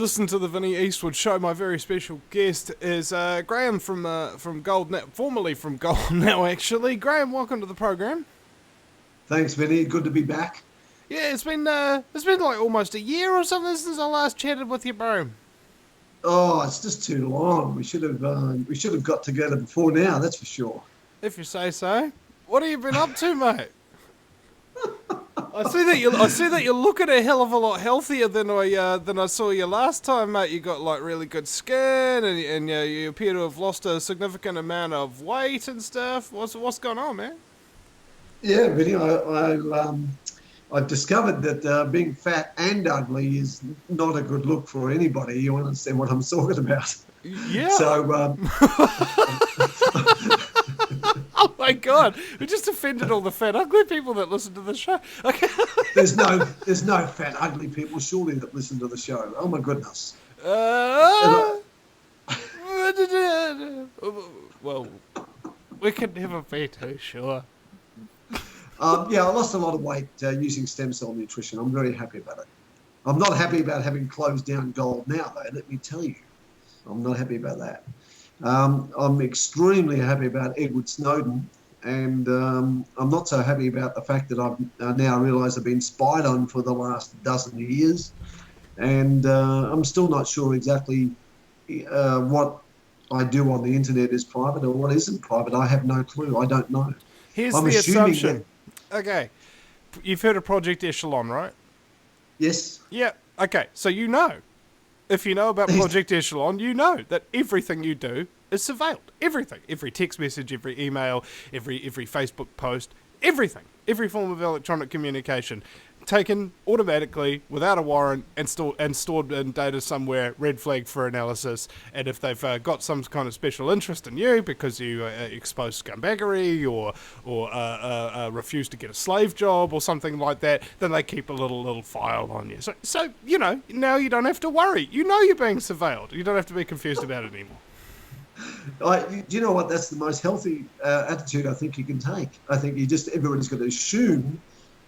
listen to the Vinny Eastwood Show. My very special guest is Graham from GoldNow, formerly from GoldNow, actually. Graham, welcome to the program. Thanks, Vinny. Good to be back. Yeah, it's been like almost a year or something since I last chatted with you, bro. Oh, it's just too long. We should have got together before now. That's for sure. If you say so. What have you been up to, mate? I see that you're looking a hell of a lot healthier than I saw you last time, mate. You got like really good skin, and you appear to have lost a significant amount of weight and stuff. What's going on, man? Yeah, Vinny. I've discovered that being fat and ugly is not a good look for anybody. You understand what I'm talking about? Yeah. So. Oh my God! We just offended all the fat, ugly people that listen to the show. Okay. There's no fat, ugly people surely that listen to the show. Oh my goodness. Well, we can never be too sure. Yeah, I lost a lot of weight using stem cell nutrition. I'm very happy about it. I'm not happy about having closed down GoldNow, though. Let me tell you, I'm not happy about that. I'm extremely happy about Edward Snowden, and I'm not so happy about the fact that I've now realised I've been spied on for the last dozen years, and I'm still not sure exactly what I do on the internet is private or what isn't private. I have no clue. I don't know. Here's the assumption. Okay, you've heard of Project Echelon, right? Yes. Yeah. Okay, so you know. If you know about Project Echelon, you know that everything you do is surveilled. Everything. Every text message, every email, every Facebook post, everything. Every form of electronic communication taken automatically without a warrant and stored in data somewhere, red flag for analysis. And if they've got some kind of special interest in you because you expose scumbaggery or refuse to get a slave job or something like that, then they keep a little file on you. So you know, now you don't have to worry. You know you're being surveilled. You don't have to be confused about it anymore. Do you know what? That's the most healthy attitude I think you can take. I think everybody's got to assume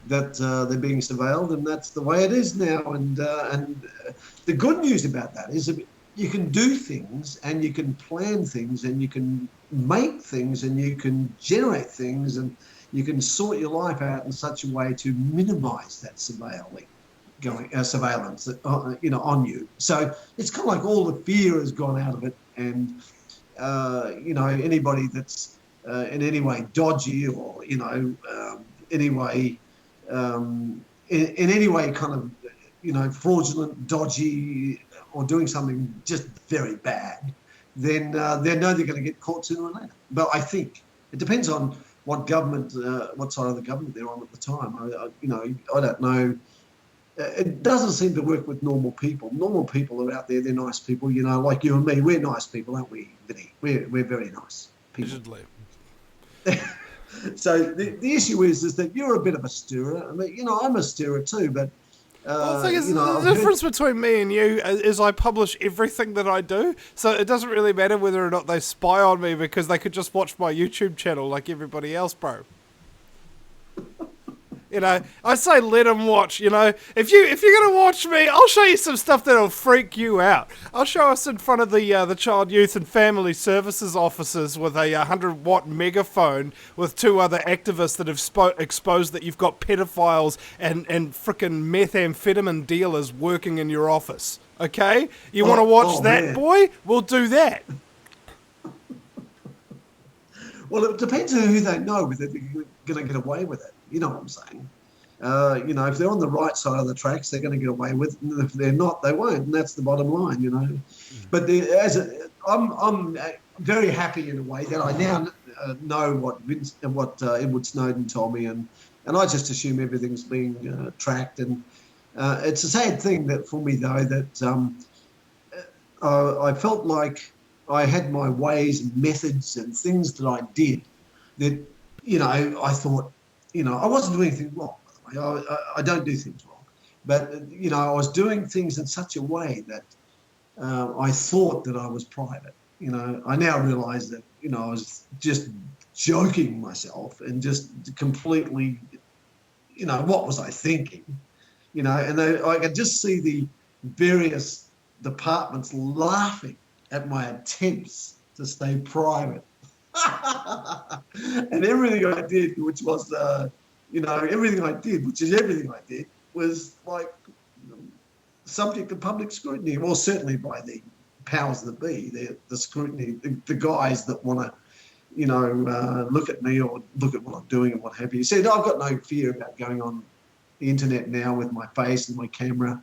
that they're being surveilled, and that's the way it is now. And the good news about that is that you can do things, and you can plan things, and you can make things, and you can generate things, and you can sort your life out in such a way to minimise that surveillance on you. So it's kind of like all the fear has gone out of it, and anybody that's in any way dodgy or in any way kind of, fraudulent, dodgy, or doing something just very bad, then they know they're going to get caught sooner or later. But I think it depends on what government, what side of the government they're on at the time. I don't know. It doesn't seem to work with normal people. Normal people are out there. They're nice people, like you and me. We're nice people, aren't we, Vinny? We're very nice people. So the issue is that you're a bit of a stirrer. I mean, I'm a stirrer too, but the thing is, the difference between me and you is I publish everything that I do, so it doesn't really matter whether or not they spy on me because they could just watch my YouTube channel like everybody else, bro. I say let them watch, If you're going to watch me, I'll show you some stuff that'll freak you out. I'll show us in front of the Child, Youth and Family Services officers with a 100-watt megaphone with two other activists that have exposed that you've got pedophiles and frickin' methamphetamine dealers working in your office. Okay? You want to watch that, man. Boy? We'll do that. Well, it depends on who they know whether they're going to get away with it. You know what I'm saying? If they're on the right side of the tracks, they're going to get away with it. And if they're not, they won't. And that's the bottom line, But I'm very happy in a way that I now know what Edward Snowden told me. And I just assume everything's being tracked. And it's a sad thing that for me, though, that I felt like I had my ways and methods and things that I did that, I thought, I wasn't doing anything wrong, by the way. I don't do things wrong. But, I was doing things in such a way that I thought that I was private. I now realise that, I was just joking myself and just completely, what was I thinking? And I could just see the various departments laughing at my attempts to stay private. And everything I did, which was, everything I did, which is everything I did, was like subject to public scrutiny, or certainly by the powers that be, the scrutiny, the guys that want to, look at me or look at what I'm doing and what have you. See, I've got no fear about going on the internet now with my face and my camera.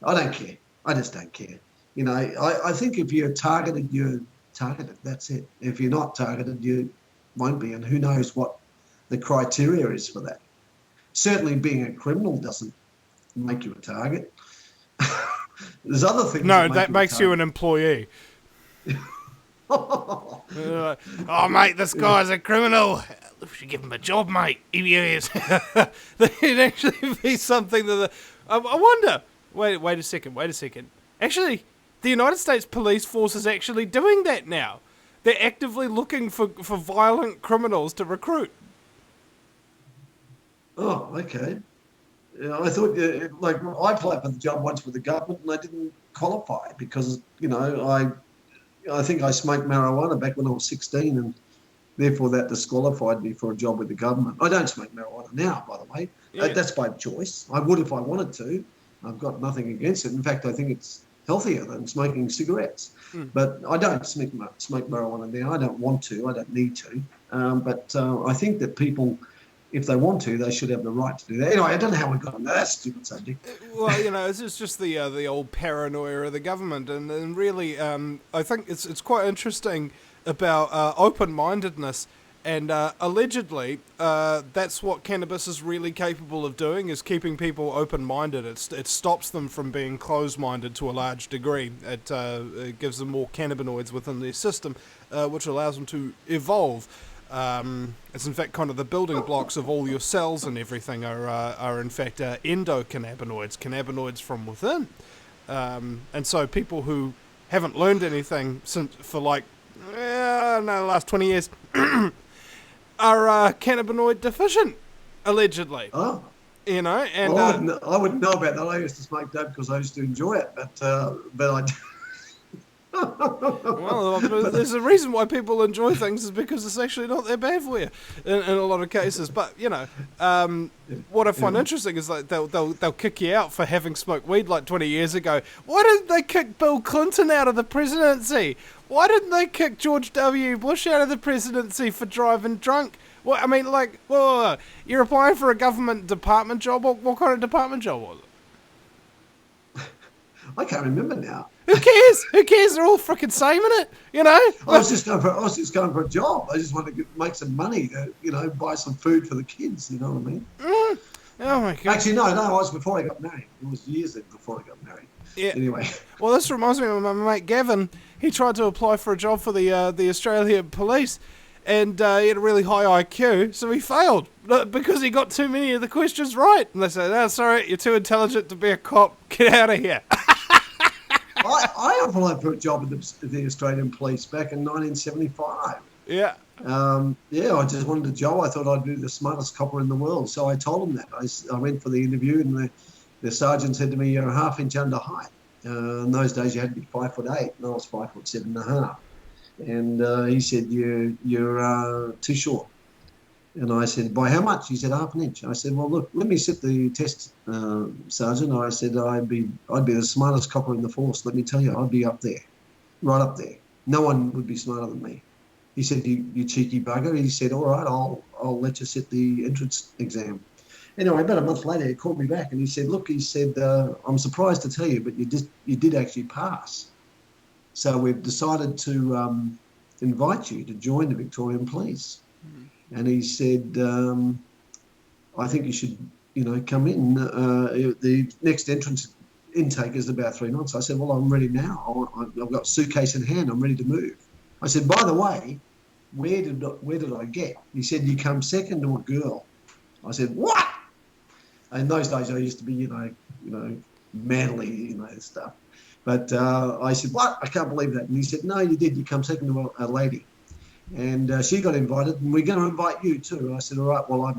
I don't care. I just don't care. I think if you're targeted, you're targeted. That's it. If you're not targeted, you won't be. And who knows what the criteria is for that. Certainly being a criminal doesn't make you a target. There's other things. No, that makes you an employee. Oh, mate, this guy's a criminal. We should give him a job, mate. He is. There'd actually be something that I wonder. Wait a second. Actually, the United States police force is actually doing that now. They're actively looking for violent criminals to recruit. Oh, okay. I thought, I applied for the job once with the government and I didn't qualify because, I think I smoked marijuana back when I was 16 and therefore that disqualified me for a job with the government. I don't smoke marijuana now, by the way. Yeah. That's by choice. I would if I wanted to. I've got nothing against it. In fact, I think it's healthier than smoking cigarettes. But I don't smoke marijuana now. I don't want to. I don't need to. But I think that people, if they want to, they should have the right to do that. Anyway, I don't know how we got on that stupid subject. Well, it's just the old paranoia of the government, and really, I think it's quite interesting about open-mindedness, and allegedly, that's what cannabis is really capable of doing, is keeping people open-minded. It stops them from being closed-minded to a large degree. It gives them more cannabinoids within their system, which allows them to evolve. It's in fact kind of the building blocks of all your cells and everything are in fact endocannabinoids from within. And so people who haven't learned anything for the last 20 years are cannabinoid deficient, allegedly. Oh. And I wouldn't know about that. I used to smoke dope because I used to enjoy it, but I. Well, there's a reason why people enjoy things is because it's actually not that bad for you in a lot of cases. But what I find interesting is they'll kick you out for having smoked weed 20 years ago. Why didn't they kick Bill Clinton out of the presidency? Why didn't they kick George W. Bush out of the presidency for driving drunk? Well, I mean, you're applying for a government department job. What kind of department job was it? I can't remember now. Who cares? They're all freaking same in it, I was just going for a job. I just wanted to make some money to, buy some food for the kids. You know what I mean? Oh my god! Actually, no. It was before I got married. It was years before I got married. Yeah. Anyway. Well, this reminds me of my mate Gavin. He tried to apply for a job for the Australian police, and he had a really high IQ, so he failed because he got too many of the questions right. And they said, "No, sorry, you're too intelligent to be a cop. Get out of here." I applied for a job at the Australian Police back in 1975. Yeah. I just wanted a job. I thought I'd be the smartest copper in the world. So I told them that. I went for the interview and the sergeant said to me, "You're a half-inch under height." In those days, you had to be 5'8", and I was 5'7.5". And he said, "You're too short." And I said, "By how much?" He said, "Half an inch." I said, "Well, look, let me sit the test, Sergeant." I said, I'd be the smartest copper in the force. Let me tell you, I'd be up there, right up there. No one would be smarter than me. He said, you cheeky bugger." He said, "All right, I'll let you sit the entrance exam." Anyway, about a month later, he called me back and he said, "Look," he said, "I'm surprised to tell you, but you did actually pass. So we've decided to invite you to join the Victorian Police." And he said, "I think you should, come in. The next entrance intake is about 3 months." I said, "Well, I'm ready now. I've got suitcase in hand. I'm ready to move." I said, "By the way, where did I get?" He said, "You come second to a girl." I said, "What?" In those days, I used to be, manly, stuff. But I said, "What? I can't believe that." And he said, "No, you did. You come second to a lady." And she got invited, and we're going to invite you too. I said, "All right, well,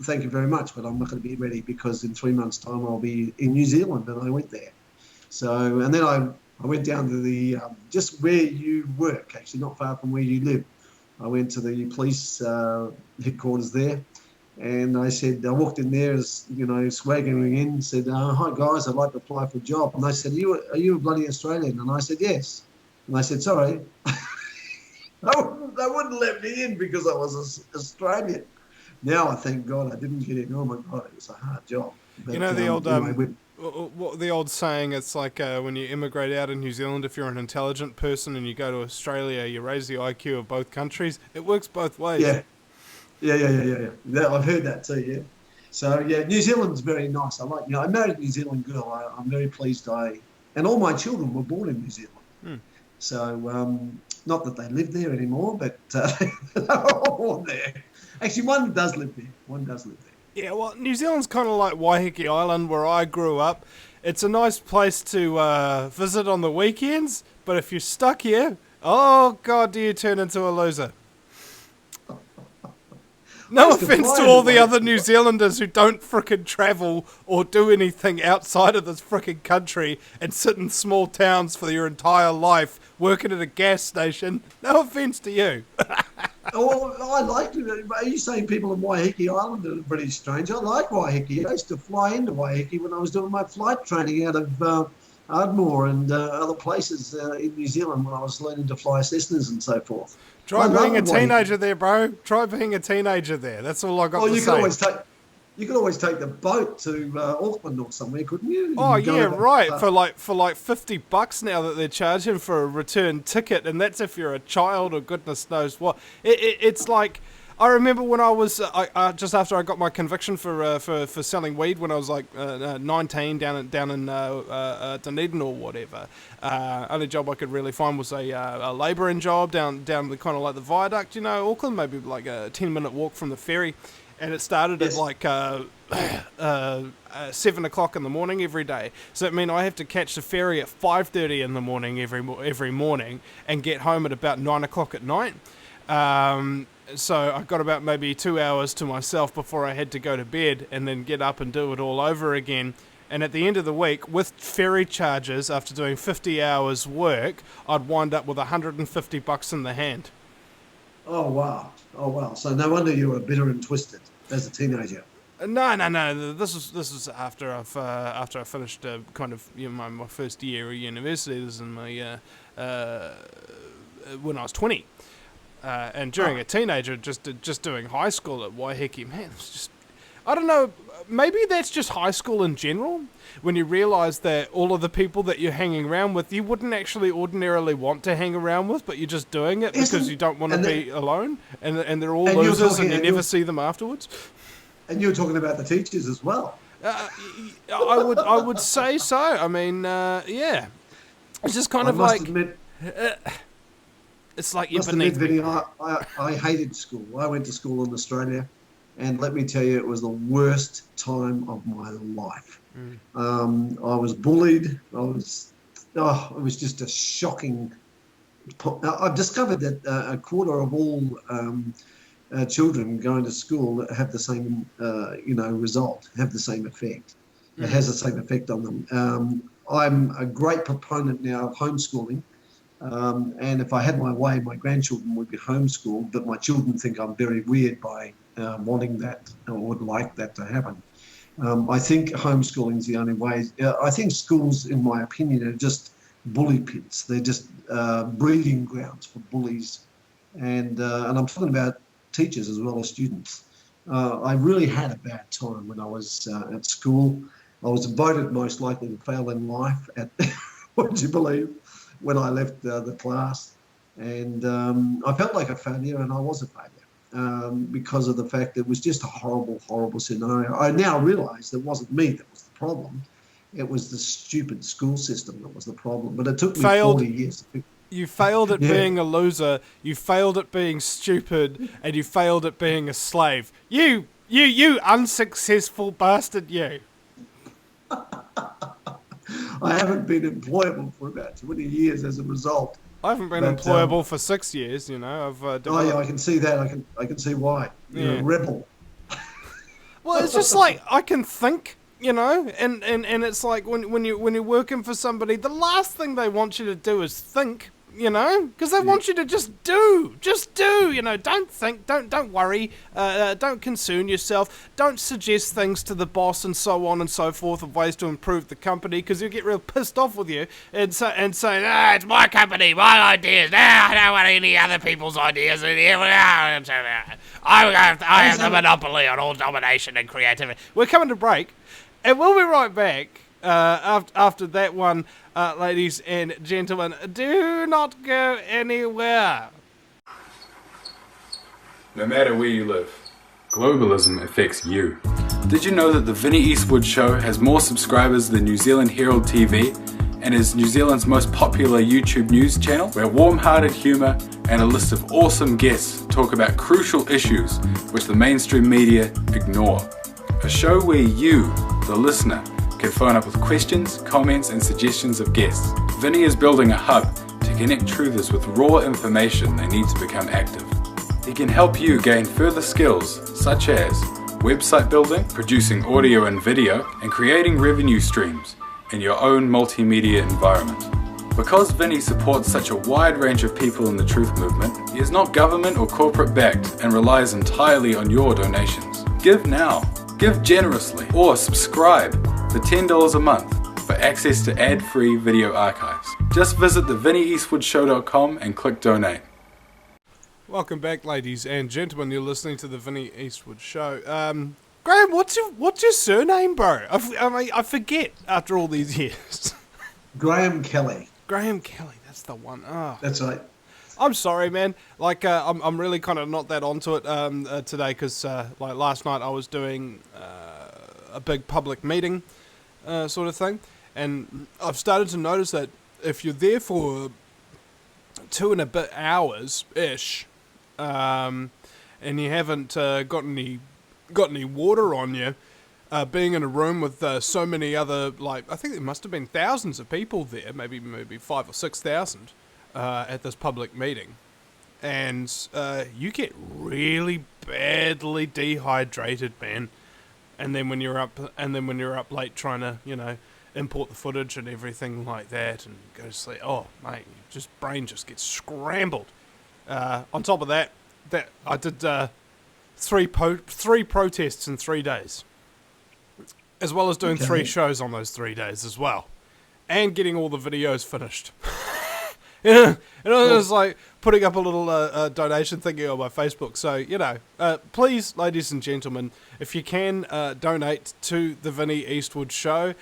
thank you very much, but I'm not going to be ready because in 3 months' time I'll be in New Zealand." And I went there. So, and then I I went down to the just where you work, actually, not far from where you live. I went to the police headquarters there, and I said, I walked in there as, swaggering in, and said, hi guys, I'd like to apply for a job. And they said, are you a bloody Australian? And I said, yes. And they said, sorry. They wouldn't let me in because I was Australian. Now I thank God I didn't get in. Oh my God, it was a hard job. But, The old anyway, what the old saying, it's like when you immigrate out in New Zealand, if you're an intelligent person and you go to Australia, you raise the IQ of both countries. It works both ways. Yeah. I've heard that too. Yeah. So yeah, New Zealand's very nice. I like. I married a New Zealand girl. I'm very pleased. And all my children were born in New Zealand. So not that they live there anymore, but they're all there. Actually, one does live there. Yeah, well, New Zealand's kind of like Waiheke Island, where I grew up. It's a nice place to visit on the weekends, but if you're stuck here, oh God, do you turn into a loser. No offense to all the other New Zealanders who don't frickin' travel or do anything outside of this frickin' country and sit in small towns for your entire life working at a gas station. No offense to you. Oh, I like it. Are you saying people in Waiheke Island are pretty strange? I like Waiheke. I used to fly into Waiheke when I was doing my flight training out of Ardmore and other places in New Zealand when I was learning to fly Cessnas and so forth. Try being a teenager there, bro. Try being a teenager there. That's all I got to say. You could always take the boat to Auckland or somewhere, couldn't you? Oh yeah, right. For like $50 now that they're charging for a return ticket, and that's if you're a child or goodness knows what. It's like, I remember when I was just after I got my conviction for selling weed when I was like 19 down in Dunedin or whatever. Only job I could really find was a labouring job down the kind of like the viaduct, Auckland, maybe like a 10-minute walk from the ferry. And it started at like 7 o'clock in the morning every day. So it means I have to catch the ferry at 5:30 in the morning every morning and get home at about 9 o'clock at night. So I got about maybe 2 hours to myself before I had to go to bed and then get up and do it all over again. And at the end of the week, with ferry charges, after doing 50 hours work, I'd wind up with $150 in the hand. Oh wow! So no wonder you were bitter and twisted as a teenager. No. This was after I finished kind of my first year of university. This is in my when I was 20, and during a teenager, just doing high school at Waiheke. Man, it's just, I don't know. Maybe that's just high school in general. When you realise that all of the people that you're hanging around with, you wouldn't actually ordinarily want to hang around with, but you're just doing it because you don't want to be alone, and they're all losers, and you never see them afterwards. And you're talking about the teachers as well. I would say so. I mean, yeah, it's just kind of like. It's like you're beneath me. Vinny, I hated school. I went to school in Australia. And let me tell you, it was the worst time of my life. I was bullied. It was just a shocking. I've discovered that a quarter of all children going to school have the same, result, have the same effect. It has the same effect on them. I'm a great proponent now of homeschooling. And if I had my way, my grandchildren would be homeschooled, but my children think I'm very weird by wanting that or would like that to happen. I think homeschooling is the only way. I think schools, in my opinion, are just bully pits. They're just breeding grounds for bullies. And I'm talking about teachers as well as students. I really had a bad time when I was at school. I was voted most likely to fail in life at, would you believe, when I left the class. And I felt like a failure, and I was a failure. Because of the fact that it was just a horrible, horrible scenario. I now realise it wasn't me that was the problem. It was the stupid school system that was the problem. But it took me 40 years. You failed at being a loser, you failed at being stupid, and you failed at being a slave. You unsuccessful bastard, you. I haven't been employable for about 20 years as a result. I haven't been employable for 6 years, I've I can see that. I can see why. You're a rebel. Well, it's just like, I can think You know, and it's like when you're working for somebody, the last thing they want you to do is think, you know, because they want you to just do, you know, don't think, don't worry, don't concern yourself, don't suggest things to the boss and so on and so forth of ways to improve the company, because you'll get real pissed off with you and saying, it's my company, my ideas, I don't want any other people's ideas in here. I have the monopoly on all domination and creativity. We're coming to break. And we'll be right back after that one, ladies and gentlemen. Do not go anywhere. No matter where you live, globalism affects you. Did you know that the Vinny Eastwood Show has more subscribers than New Zealand Herald TV and is New Zealand's most popular YouTube news channel, where warm-hearted humour and a list of awesome guests talk about crucial issues which the mainstream media ignore? A show where you, the listener, can phone up with questions, comments and suggestions of guests. Vinny is building a hub to connect truthers with raw information they need to become active. He can help you gain further skills such as website building, producing audio and video, and creating revenue streams in your own multimedia environment. Because Vinny supports such a wide range of people in the truth movement, he is not government or corporate backed and relies entirely on your donations. Give now. Give generously or subscribe for $10 a month for access to ad-free video archives. Just visit thevinnyeastwoodshow.com and click donate. Welcome back, ladies and gentlemen. You're listening to the Vinny Eastwood Show. Graham, what's your surname, bro? I forget after all these years. Graham Kelly. Graham Kelly, that's the one. Oh. That's right. I'm sorry, man. Like, I'm really kind of not that onto it today because, like, last night I was doing a big public meeting sort of thing, and I've started to notice that if you're there for 2 and a bit hours-ish, and you haven't got any water on you, being in a room with so many other, like, I think there must have been thousands of people there, maybe 5,000 or 6,000. At this public meeting, and you get really badly dehydrated, man. And then when you're up late trying to, you know, import the footage and everything like that, and go to sleep, oh mate, brain just gets scrambled. On top of that I did three protests in 3 days, as well as doing 3 shows on those 3 days as well, and getting all the videos finished. Yeah, and I was like putting up a little donation thingy on my Facebook. So, you know, please, ladies and gentlemen, if you can donate to the Vinny Eastwood Show,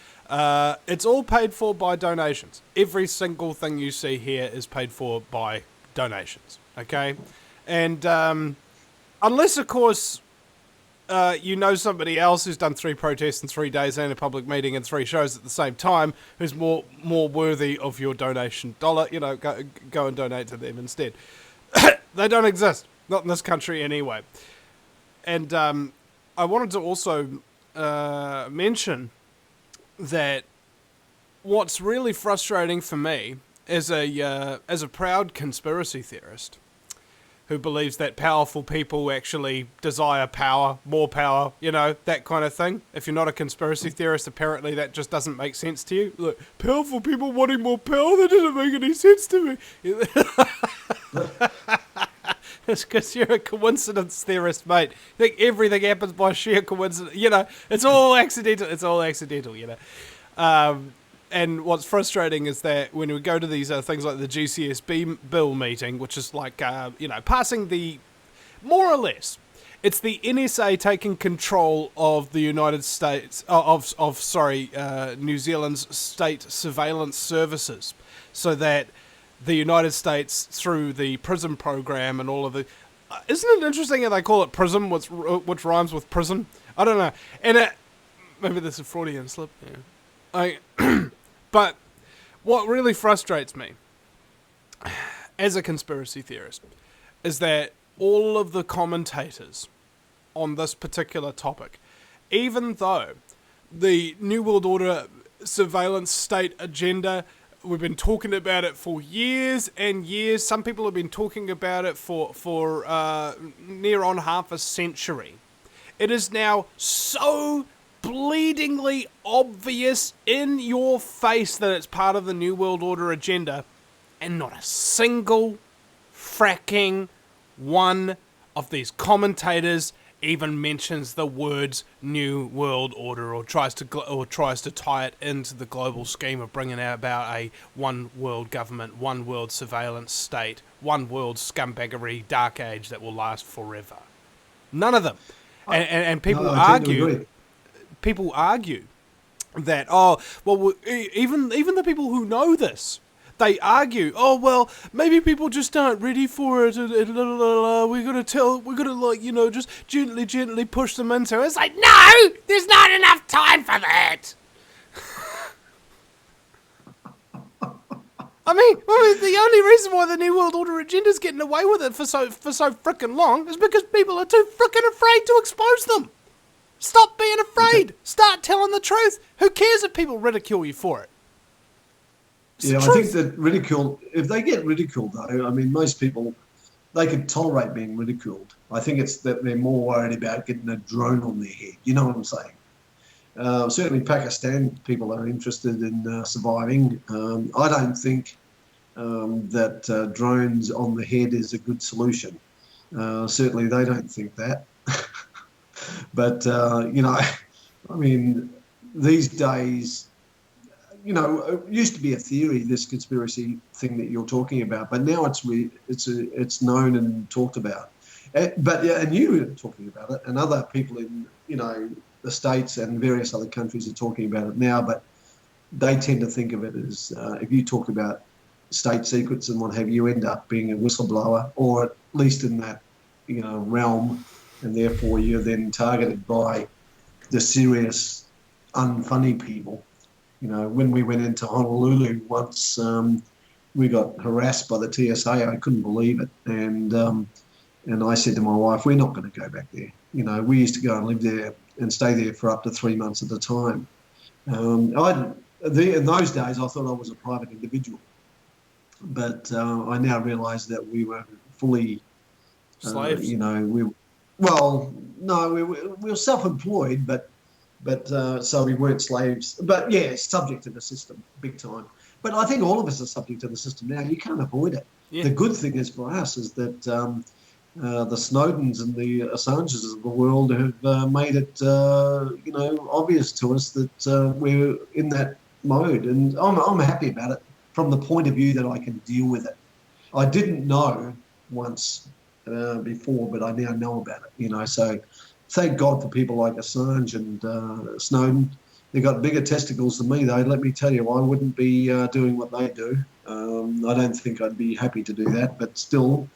it's all paid for by donations. Every single thing you see here is paid for by donations, okay? And unless, of course, you know somebody else who's done 3 protests in 3 days and a public meeting and 3 shows at the same time, who's more worthy of your donation dollar, you know, go and donate to them instead. They don't exist, not in this country anyway. And I wanted to also mention that what's really frustrating for me as a proud conspiracy theorist who believes that powerful people actually desire power, more power, you know, that kind of thing. If you're not a conspiracy theorist, apparently that just doesn't make sense to you. Look, powerful people wanting more power, that doesn't make any sense to me. It's because you're a coincidence theorist, mate. You think everything happens by sheer coincidence. You know, it's all accidental. It's all accidental, you know. And what's frustrating is that when we go to these things like the GCSB bill meeting, which is like, you know, passing the, more or less, it's the NSA taking control of the United States, New Zealand's state surveillance services, so that the United States, through the PRISM program and all of the, isn't it interesting that they call it PRISM, which rhymes with prison? I don't know. And maybe this is a Freudian slip. Yeah. But what really frustrates me as a conspiracy theorist is that all of the commentators on this particular topic, even though the New World Order surveillance state agenda, we've been talking about it for years and years. Some people have been talking about it for near on half a century. It is now so bleedingly obvious in your face that it's part of the New World Order agenda, and not a single fracking one of these commentators even mentions the words New World Order or tries to tie it into the global scheme of bringing about a one world government, one world surveillance state, one world scumbaggery dark age that will last forever. None of them. And people No, I tend to agree. people argue that, even the people who know this, they argue, maybe people just aren't ready for it, and we're gonna just gently push them into it. It's like, no, there's not enough time for that. I mean, the only reason why the New World Order agenda's getting away with it for so frickin' long is because people are too frickin' afraid to expose them. Stop being afraid. Start telling the truth. Who cares if people ridicule you for it? Yeah, I think that ridicule, if they get ridiculed though, I mean, most people, they can tolerate being ridiculed. I think it's that they're more worried about getting a drone on their head. You know what I'm saying? Certainly Pakistan people are interested in surviving. I don't think that drones on the head is a good solution. Certainly they don't think that. But, I mean, these days, it used to be a theory, this conspiracy thing that you're talking about, but now it's known and talked about. And you were talking about it, and other people in, the States and various other countries are talking about it now, but they tend to think of it as, if you talk about state secrets and what have you, end up being a whistleblower, or at least in that, realm, and therefore you're then targeted by the serious, unfunny people. When we went into Honolulu once, we got harassed by the TSA. I couldn't believe it. And I said to my wife, we're not going to go back there. We used to go and live there and stay there for up to 3 months at a time. In those days, I thought I was a private individual. But I now realise that we were fully... slaves? We were self-employed, but so we weren't slaves. But yeah, subject to the system, big time. But I think all of us are subject to the system now. You can't avoid it. Yeah. The good thing is for us is that the Snowdens and the Assanges of the world have made it, obvious to us that we're in that mode. And I'm happy about it from the point of view that I can deal with it. I didn't know once before, but I now know about it, so thank God for people like Assange and Snowden. They've got bigger testicles than me, though. Let me tell you, I wouldn't be doing what they do. I don't think I'd be happy to do that, but still,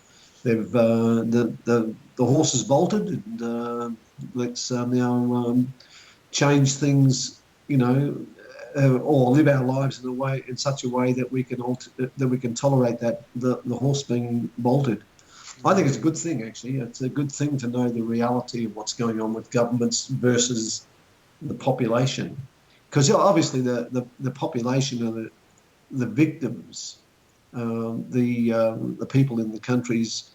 they've the horse has bolted, and let's now change things, or live our lives in such a way that we can tolerate that the horse being bolted. I think it's a good thing, actually. It's a good thing to know the reality of what's going on with governments versus the population. Because obviously the population are the victims, the people in the countries.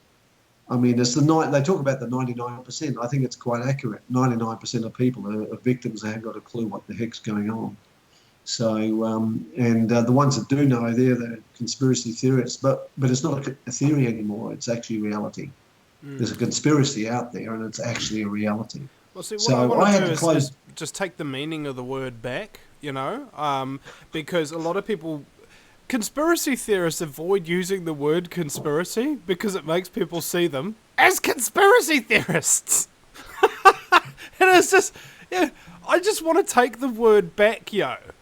I mean, it's they talk about the 99%. I think it's quite accurate. 99% of people are victims. They haven't got a clue what the heck's going on. So, the ones that do know, they're the conspiracy theorists. But it's not a theory anymore. It's actually reality. There's a conspiracy out there, and it's actually a reality. Well, see, what I want to do is just take the meaning of the word back, because a lot of people, conspiracy theorists avoid using the word conspiracy because it makes people see them as conspiracy theorists. And it's just, I just want to take the word back,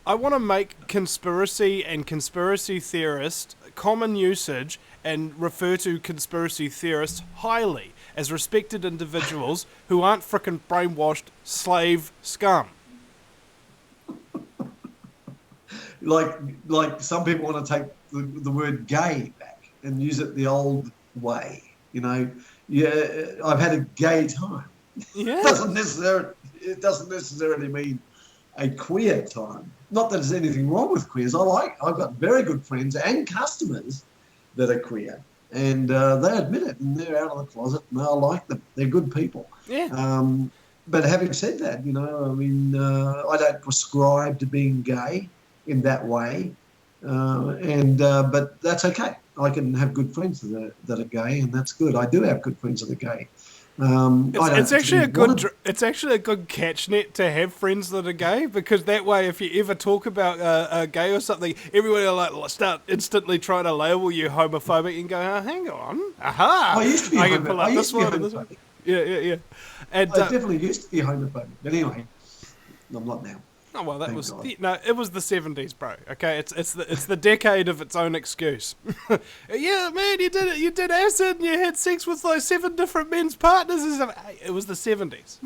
I want to make conspiracy and conspiracy theorist common usage and refer to conspiracy theorists highly as respected individuals who aren't frickin' brainwashed slave scum. Like some people want to take the word gay back and use it the old way. Yeah, I've had a gay time. Yeah. It doesn't necessarily mean a queer time. Not that there's anything wrong with queers. I've got very good friends and customers that are queer, and they admit it, and they're out of the closet, and I like them. They're good people. Yeah. but having said that, I mean, I don't prescribe to being gay in that way, but that's okay. I can have good friends that are gay, and that's good. I do have good friends that are gay. I don't It's actually particularly a good. want to. It's actually a good catch net to have friends that are gay, because that way, if you ever talk about gay or something, everyone will start instantly trying to label you homophobic and go, oh, "Hang on, aha! I used to be I can pull up this one and this one." homophobic. Yeah. And I definitely used to be homophobic. But anyway, I'm not now. oh well, that Thank was God. no. It was the '70s, bro. Okay, it's the decade of its own excuse. Yeah, man, you did it. You did acid, and you had sex with like 7 different men's partners. And stuff. Hey, it was the '70s.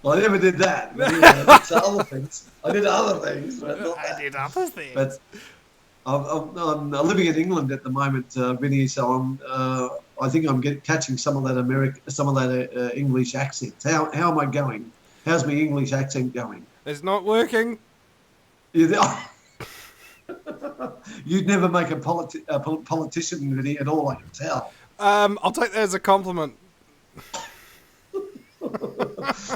I never did that. But anyway, I did other things. I did other things, but not I that. did other things. But I'm living in England at the moment, Vinny. So I think I'm catching some of that English accent. How am I going? How's my English accent going? It's not working. You'd never make a politician, Vinny, at all. I can tell. I'll take that as a compliment.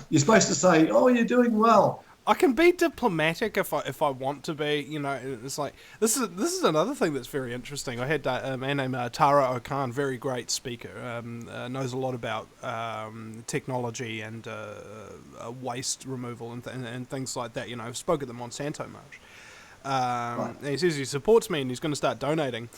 You're supposed to say, "Oh, you're doing well." I can be diplomatic if I want to be. It's like this is another thing that's very interesting. I had a man named Tara O'Khan, very great speaker, knows a lot about technology and waste removal and things like that. Spoke at the Monsanto March. Right. And he says he supports me and he's going to start donating,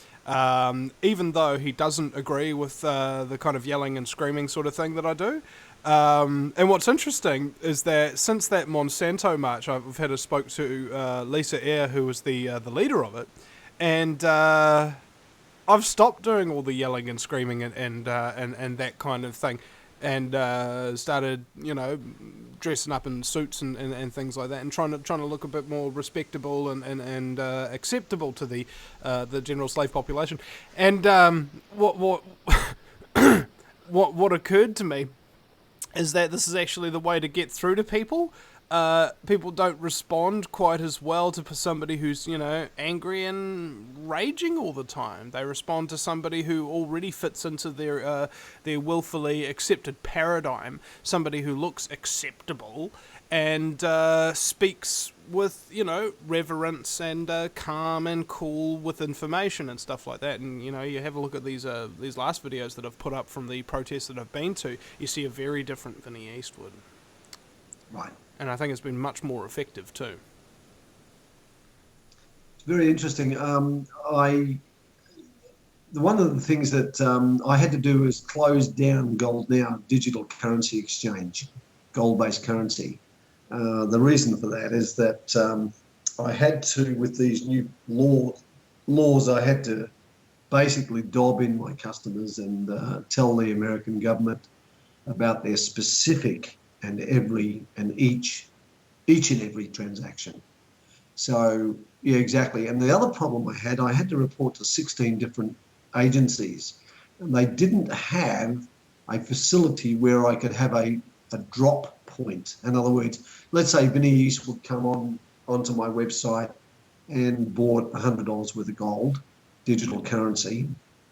even though he doesn't agree with the kind of yelling and screaming sort of thing that I do. And what's interesting is that since that Monsanto march, I've had a spoke to Lisa Eyre, who was the leader of it, and I've stopped doing all the yelling and screaming and that kind of thing, and started dressing up in suits and things like that, and trying to look a bit more respectable and acceptable to the general slave population. And what what occurred to me is that this is actually the way to get through to people. People don't respond quite as well to somebody who's, angry and raging all the time. They respond to somebody who already fits into their willfully accepted paradigm, somebody who looks acceptable and speaks with, reverence and calm and cool with information and stuff like that. And, you have a look at these last videos that I've put up from the protests that I've been to, you see a very different Vinny Eastwood. Right. And I think it's been much more effective too. It's very interesting. One of the things that I had to do is close down GoldNow, digital currency exchange, gold-based currency. The reason for that is that I had to, with these new laws, I had to basically dob in my customers and tell the American government about their specific and each and every transaction. So yeah, exactly. And the other problem I had to report to 16 different agencies, and they didn't have a facility where I could have a drop point. In other words, let's say Vinny East would come onto my website and bought $100 worth of gold, digital currency.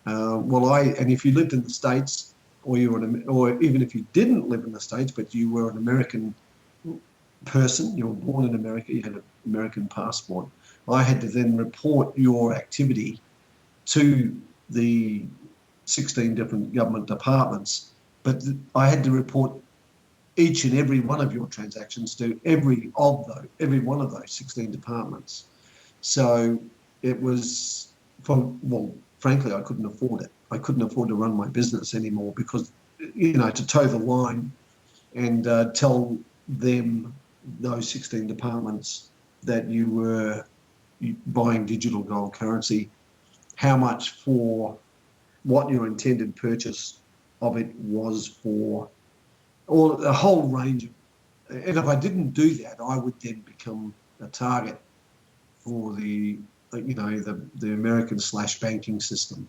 And if you lived in the States, or even if you didn't live in the States, but you were an American person, you were born in America, you had an American passport, I had to then report your activity to the 16 different government departments, but I had to report each and every one of your transactions to every one of those 16 departments. So it was, frankly, I couldn't afford it. I couldn't afford to run my business anymore because, to toe the line and tell them, those 16 departments, that you were buying digital gold currency, how much for what your intended purchase of it was for, or a whole range of, and if I didn't do that, I would then become a target for the American /banking system.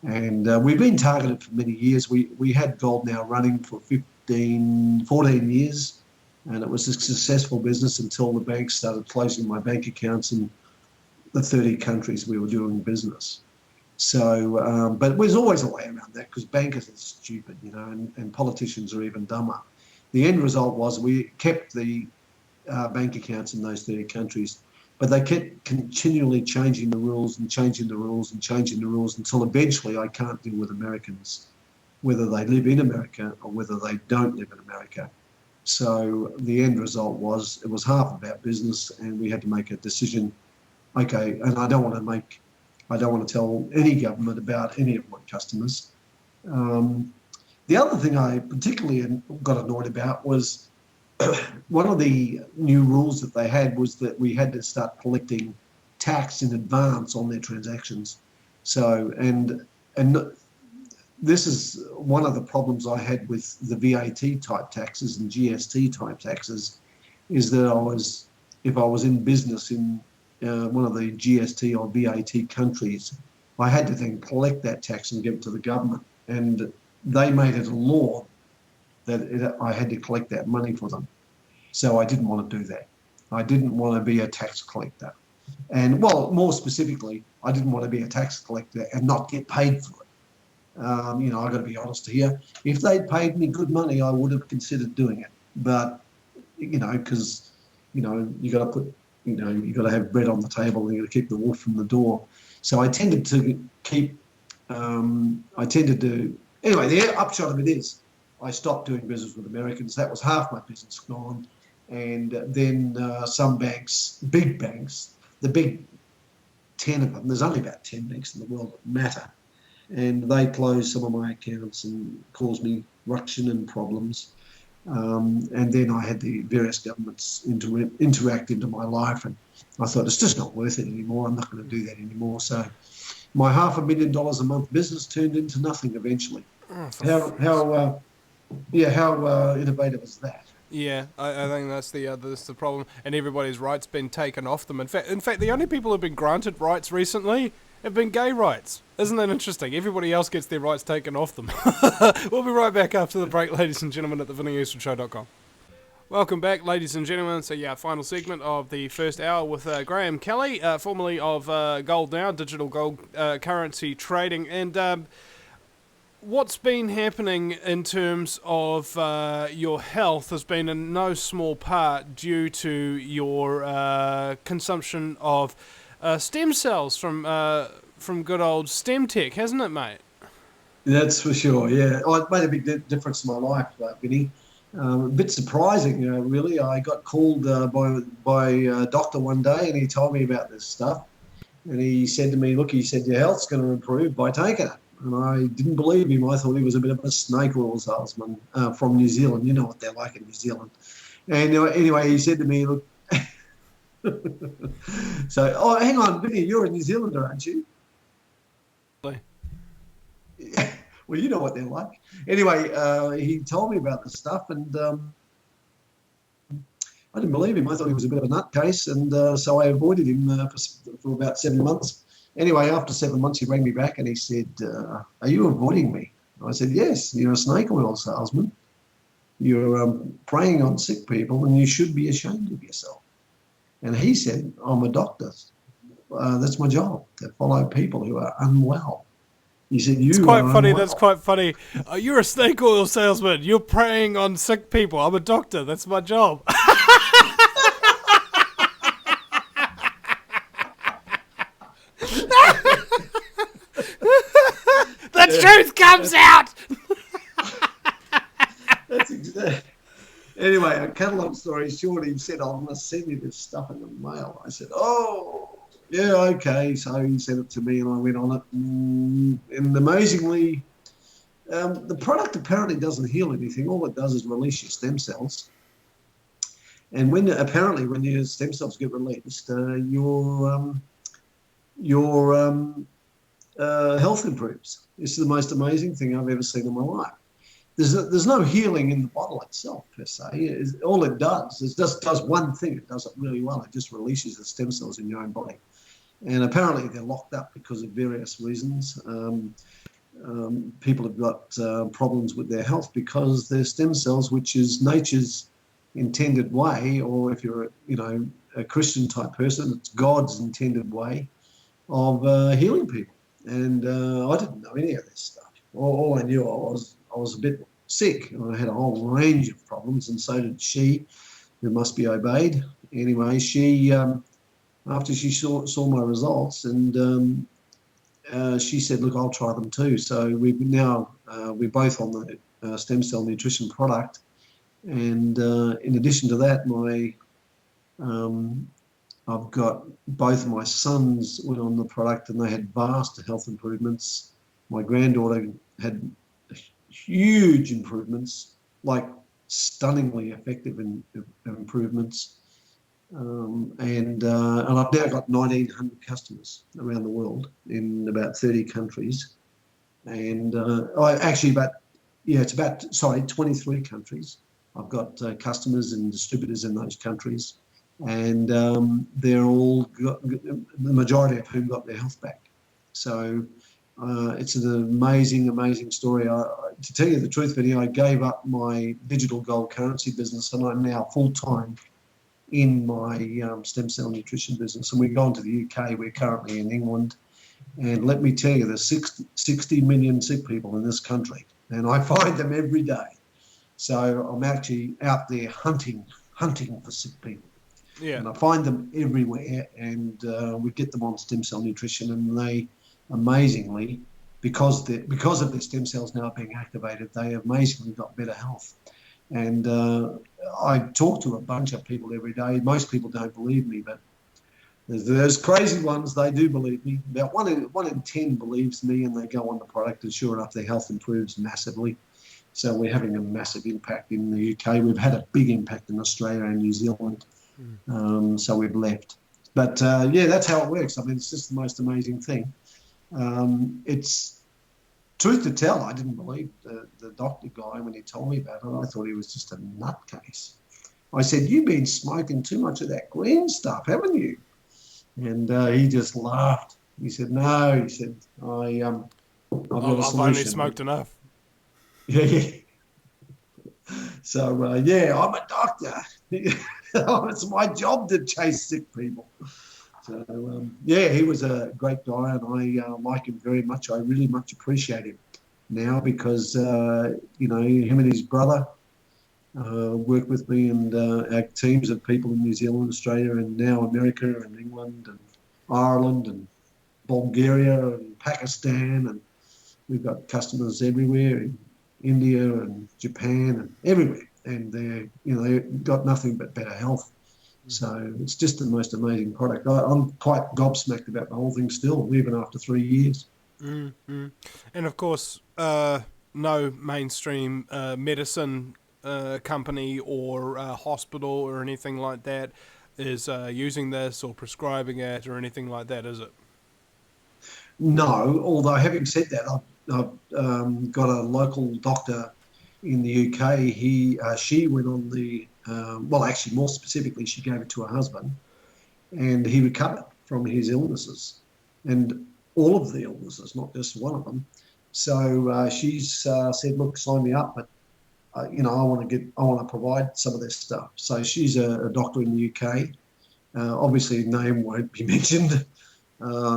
And we've been targeted for many years. We had GoldNow running for 14 years, and it was a successful business until the banks started closing my bank accounts in the 30 countries we were doing business. So, but there's always a way around that because bankers are stupid, and politicians are even dumber. The end result was we kept the bank accounts in those 30 countries, but they kept continually changing the rules and changing the rules and changing the rules until eventually I can't deal with Americans, whether they live in America or whether they don't live in America. So the end result was it was half about business, and we had to make a decision. Okay, and I don't want to tell any government about any of my customers. The other thing I particularly got annoyed about was one of the new rules that they had was that we had to start collecting tax in advance on their transactions. So, and this is one of the problems I had with the VAT type taxes and GST type taxes, is that if I was in business in one of the GST or VAT countries, I had to then collect that tax and give it to the government. And they made it a law that I had to collect that money for them. So I didn't want to do that. I didn't want to be a tax collector. And, well, more specifically, I didn't want to be a tax collector and not get paid for it. I've got to be honest here. If they'd paid me good money, I would have considered doing it. But, because, you got to put, you got to have bread on the table and you got to keep the wolf from the door. So I tended to anyway, the upshot of it is I stopped doing business with Americans. That was half my business gone. And then some banks, big banks, the big 10 of them, there's only about 10 banks in the world that matter. And they closed some of my accounts and caused me ruction and problems. And then I had the various governments interact into my life, and I thought it's just not worth it anymore. I'm not going to do that anymore. So my $500,000 a month business turned into nothing eventually. How innovative is that? Yeah, I think that's the problem, and everybody's rights been taken off them. In fact, the only people who've been granted rights recently have been gay rights. Isn't that interesting? Everybody else gets their rights taken off them. We'll be right back after the break, ladies and gentlemen, at the VinnyEastwoodshow.com. Welcome back, ladies and gentlemen. So, final segment of the first hour with Graham Kelly, formerly of GoldNow, digital gold currency trading. And what's been happening in terms of your health has been in no small part due to your consumption of stem cells from good old STEM tech, hasn't it, mate? That's for sure, yeah. Oh, it made a big difference in my life, Vinny. A bit surprising, really. I got called by a doctor one day, and he told me about this stuff. And he said to me, look, your health's going to improve by taking it. And I didn't believe him. I thought he was a bit of a snake oil salesman from New Zealand. You know what they're like in New Zealand. And anyway, he said to me, look, so, hang on, Vinny, you're a New Zealander, aren't you? Well, you know what they're like. Anyway, he told me about this stuff, and I didn't believe him. I thought he was a bit of a nutcase, and so I avoided him for about 7 months. Anyway, after 7 months, he rang me back and he said, are you avoiding me? I said, yes, you're a snake oil salesman. You're preying on sick people, and you should be ashamed of yourself. And he said, I'm a doctor. That's my job, to follow people who are unwell. He said, That's quite funny. You're a snake oil salesman. You're preying on sick people. I'm a doctor. That's my job. The truth comes out. That's exactly. Anyway, a cut a long story short, he said, I'm going to send you this stuff in the mail. I said, oh, yeah, okay. So he sent it to me and I went on it. And amazingly, the product apparently doesn't heal anything. All it does is release your stem cells. And when your stem cells get released, your health improves. It's the most amazing thing I've ever seen in my life. There's no healing in the bottle itself, per se. All it does is just does one thing. It does it really well. It just releases the stem cells in your own body. And apparently they're locked up because of various reasons. People have got problems with their health because their stem cells, which is nature's intended way, or if you're a Christian type person, it's God's intended way of healing people. and I didn't know any of this stuff. All I knew I was a bit sick, and I had a whole range of problems, and so did she, who must be obeyed. Anyway, she after she saw my results, and she said, "Look, I'll try them too." So we're both on the stem cell nutrition product, and in addition to that, I've got both of my sons went on the product, and they had vast health improvements. My granddaughter had huge improvements, like stunningly effective improvements. And I've now got 1,900 customers around the world in about 30 countries. And it's about 23 countries. I've got customers and distributors in those countries. And they're all the majority of whom got their health back. So it's an amazing, amazing story. To tell you the truth, Vinny, I gave up my digital gold currency business, and I'm now full-time in my stem cell nutrition business. And we've gone to the UK. We're currently in England. And let me tell you, there's 60 million sick people in this country, and I find them every day. So I'm actually out there hunting for sick people. Yeah. And I find them everywhere, and we get them on stem cell nutrition, and they amazingly, because of their stem cells now being activated, they amazingly got better health. And I talk to a bunch of people every day. Most people don't believe me, but there's those crazy ones, they do believe me. About one in 10 believes me, and they go on the product, and sure enough, their health improves massively. So we're having a massive impact in the UK. We've had a big impact in Australia and New Zealand. So we've left. But that's how it works. I mean, it's just the most amazing thing. It's truth to tell, I didn't believe the doctor guy when he told me about it. I thought he was just a nutcase. I said, "You've been smoking too much of that green stuff, haven't you?" And he just laughed. He said, "No," he said, I've I've only smoked enough. Yeah. So, I'm a doctor. It's my job to chase sick people. So, he was a great guy, and I like him very much. I really much appreciate him now because, him and his brother work with me, and our teams of people in New Zealand, Australia, and now America and England and Ireland and Bulgaria and Pakistan, and we've got customers everywhere in India and Japan and everywhere. And they've got nothing but better health. So it's just the most amazing product. I'm quite gobsmacked about the whole thing still, even after 3 years. And of course, no mainstream medicine company or hospital or anything like that is using this or prescribing it or anything like that, is it? No, although having said that, I've got a local doctor in the UK. She went on actually more specifically, she gave it to her husband, and he recovered from his illnesses, and all of the illnesses, not just one of them. So she's said, "Look, sign me up, but I want to provide some of this stuff." So she's a doctor in the UK. Obviously, name won't be mentioned.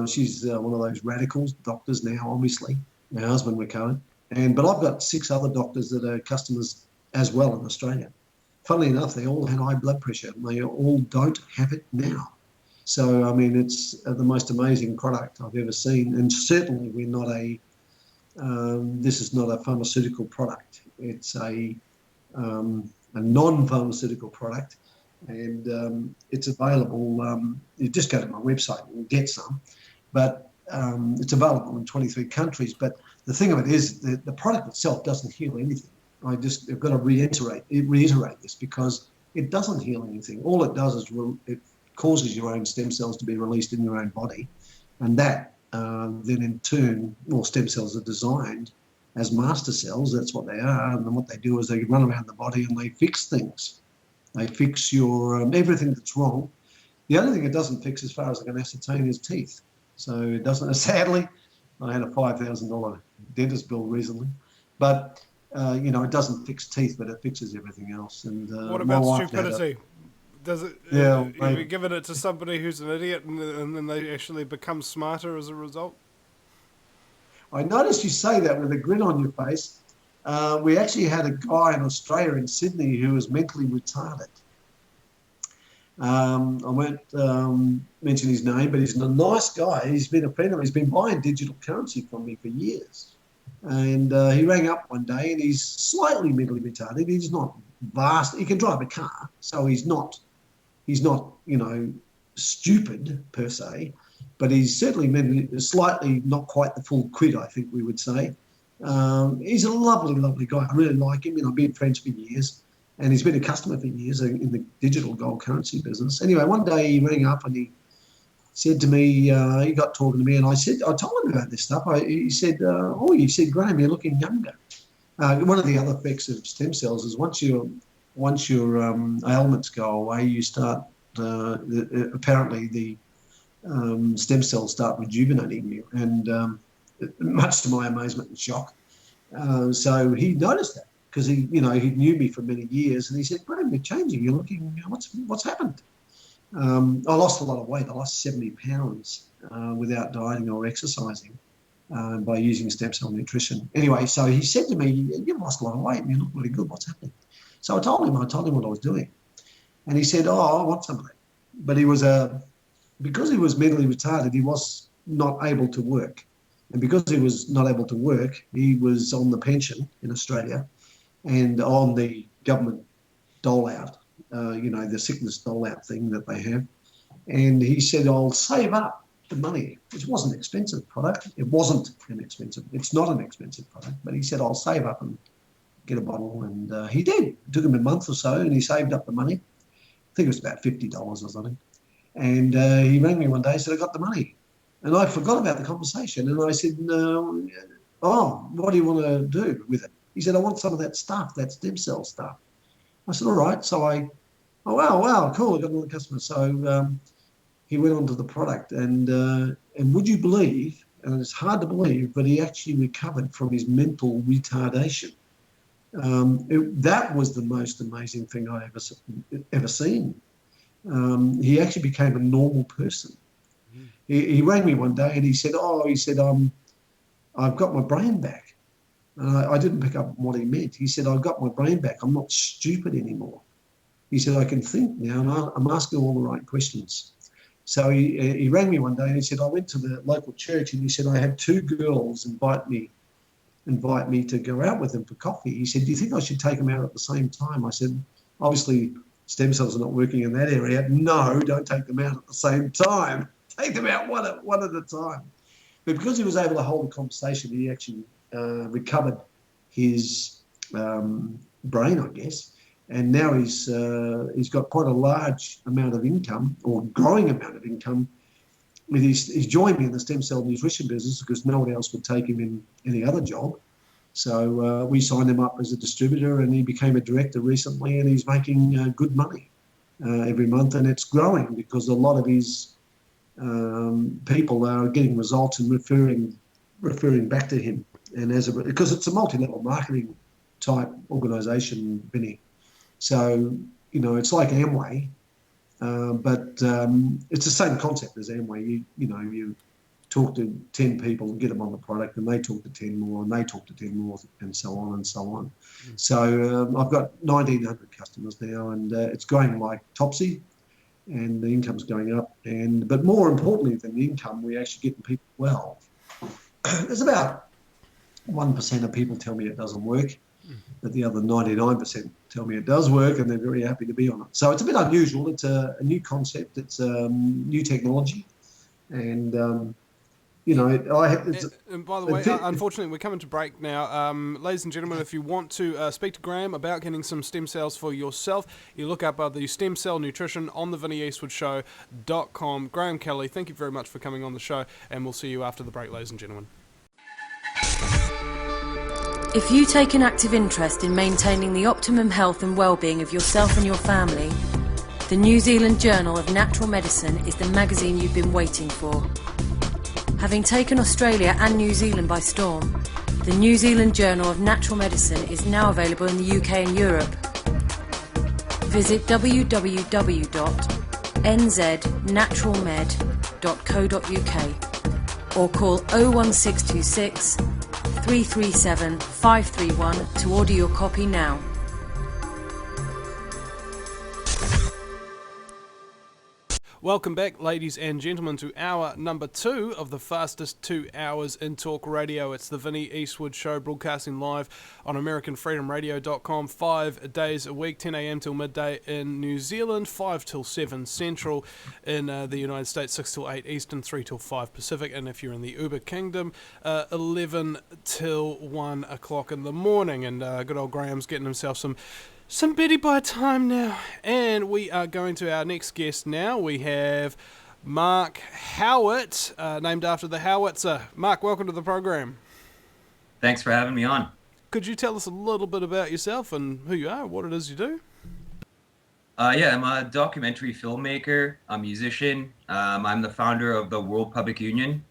She's one of those radicals, doctors now, obviously. My husband recovered. But I've got 6 other doctors that are customers as well in Australia. Funnily enough, they all had high blood pressure, and they all don't have it now. So, I mean, it's the most amazing product I've ever seen. And certainly we're not this is not a pharmaceutical product. It's a non-pharmaceutical product. And it's available. You just go to my website and get some. But it's available in 23 countries. But the thing of it is that the product itself doesn't heal anything. I've got to reiterate this because it doesn't heal anything. All it does is it causes your own stem cells to be released in your own body. And that then in turn, stem cells are designed as master cells. That's what they are. And then what they do is they run around the body and they fix things. They fix your everything that's wrong. The only thing it doesn't fix, as far as I can ascertain, is teeth. So it doesn't. Sadly, I had a $5,000 dentist bill recently, but it doesn't fix teeth, but it fixes everything else. And what about stupidity? Does it? You're giving it to somebody who's an idiot, and then they actually become smarter as a result? I noticed you say that with a grin on your face. We actually had a guy in Australia, in Sydney, who was mentally retarded. I won't mention his name, but he's a nice guy. He's been a friend of mine. He's been buying digital currency from me for years. And he rang up one day, and he's slightly mentally retarded. He's not vast. He can drive a car, so he's not, stupid per se, but he's certainly mentally, slightly not quite the full quid, I think we would say. He's a lovely, lovely guy. I really like him. I've been friends for years, and he's been a customer for years in the digital gold currency business. Anyway, one day he rang up and he said to me, he got talking to me, and I told him about this stuff. He said, Graham, you're looking younger. One of the other effects of stem cells is once your ailments go away, you start, apparently the stem cells start rejuvenating you, and much to my amazement and shock. So he noticed that because he knew me for many years, and he said, Graham, you're changing. You're looking, what's happened? I lost a lot of weight. I lost 70 pounds without dieting or exercising by using stem cell nutrition. Anyway, so he said to me, you've lost a lot of weight and you look really good. What's happening? So I told him what I was doing. And he said, I want some of that. But because he was mentally retarded, he was not able to work. And because he was not able to work, he was on the pension in Australia and on the government dole-out, the sickness dole-out thing that they have. And he said, I'll save up the money, which wasn't an expensive product. It wasn't inexpensive. It's not an expensive product. But he said, I'll save up and get a bottle. And he did. It took him a month or so, and he saved up the money. I think it was about $50 or something. And he rang me one day and said, I got the money. And I forgot about the conversation. And I said, what do you want to do with it? He said, I want some of that stuff, that stem cell stuff. I said, all right. So wow, cool. I got another customer. So he went on to the product. And would you believe, and it's hard to believe, but he actually recovered from his mental retardation. That was the most amazing thing I ever seen. He actually became a normal person. He rang me one day and he said, I've got my brain back. And I didn't pick up what he meant. He said, I've got my brain back. I'm not stupid anymore. He said, I can think now and I'm asking all the right questions. So he rang me one day and he said, I went to the local church and he said, I had two girls invite me to go out with them for coffee. He said, do you think I should take them out at the same time? I said, obviously stem cells are not working in that area. No, don't take them out at the same time. Take them out one at a time. But because he was able to hold a conversation, he actually recovered his brain, I guess. And now he's got quite a large amount of income, or growing amount of income. He's joined me in the stem cell nutrition business because no one else would take him in any other job. So we signed him up as a distributor, and he became a director recently, and he's making good money every month, and it's growing because a lot of his people are getting results and referring back to him, and because it's a multi-level marketing type organisation, Vinny. So it's like Amway, but it's the same concept as Amway. You talk to 10 people and get them on the product, and they talk to 10 more, and they talk to 10 more, and so on and so on. So I've got 1,900 customers now, and it's growing like topsy. And the income's going up, but more importantly than the income, we're actually getting people well. There's about 1% of people tell me it doesn't work, but the other 99% tell me it does work, and they're very happy to be on it. So it's a bit unusual. It's a new concept. It's new technology, and and by the way, unfortunately, we're coming to break now. Ladies and gentlemen, if you want to speak to Graham about getting some stem cells for yourself, you look up the stem cell nutrition on the VinnyEastwoodShow.com. Graham Kelly, thank you very much for coming on the show, and we'll see you after the break, ladies and gentlemen. If you take an active interest in maintaining the optimum health and well-being of yourself and your family, the New Zealand Journal of Natural Medicine is the magazine you've been waiting for. Having taken Australia and New Zealand by storm, the New Zealand Journal of Natural Medicine is now available in the UK and Europe. Visit www.nznaturalmed.co.uk or call 01626 337 531 to order your copy now. Welcome back, ladies and gentlemen, to hour number 2 of the fastest 2 hours in talk radio. It's the Vinny Eastwood Show, broadcasting live on AmericanFreedomRadio.com 5 days a week, 10 a.m. till midday in New Zealand, 5 till 7 Central in the United States, 6 till 8 Eastern, 3 till 5 Pacific, and if you're in the Uber Kingdom, 11 till 1 o'clock in the morning. And good old Graham's getting himself some Betty by time now, and we are going to our next guest now. We have Mark Howitt, named after the Howitzer. Mark, welcome to the program. Thanks for having me on. Could you tell us a little bit about yourself and who you are, what it is you do? Yeah, I'm a documentary filmmaker, a musician. I'm the founder of the World Public Union,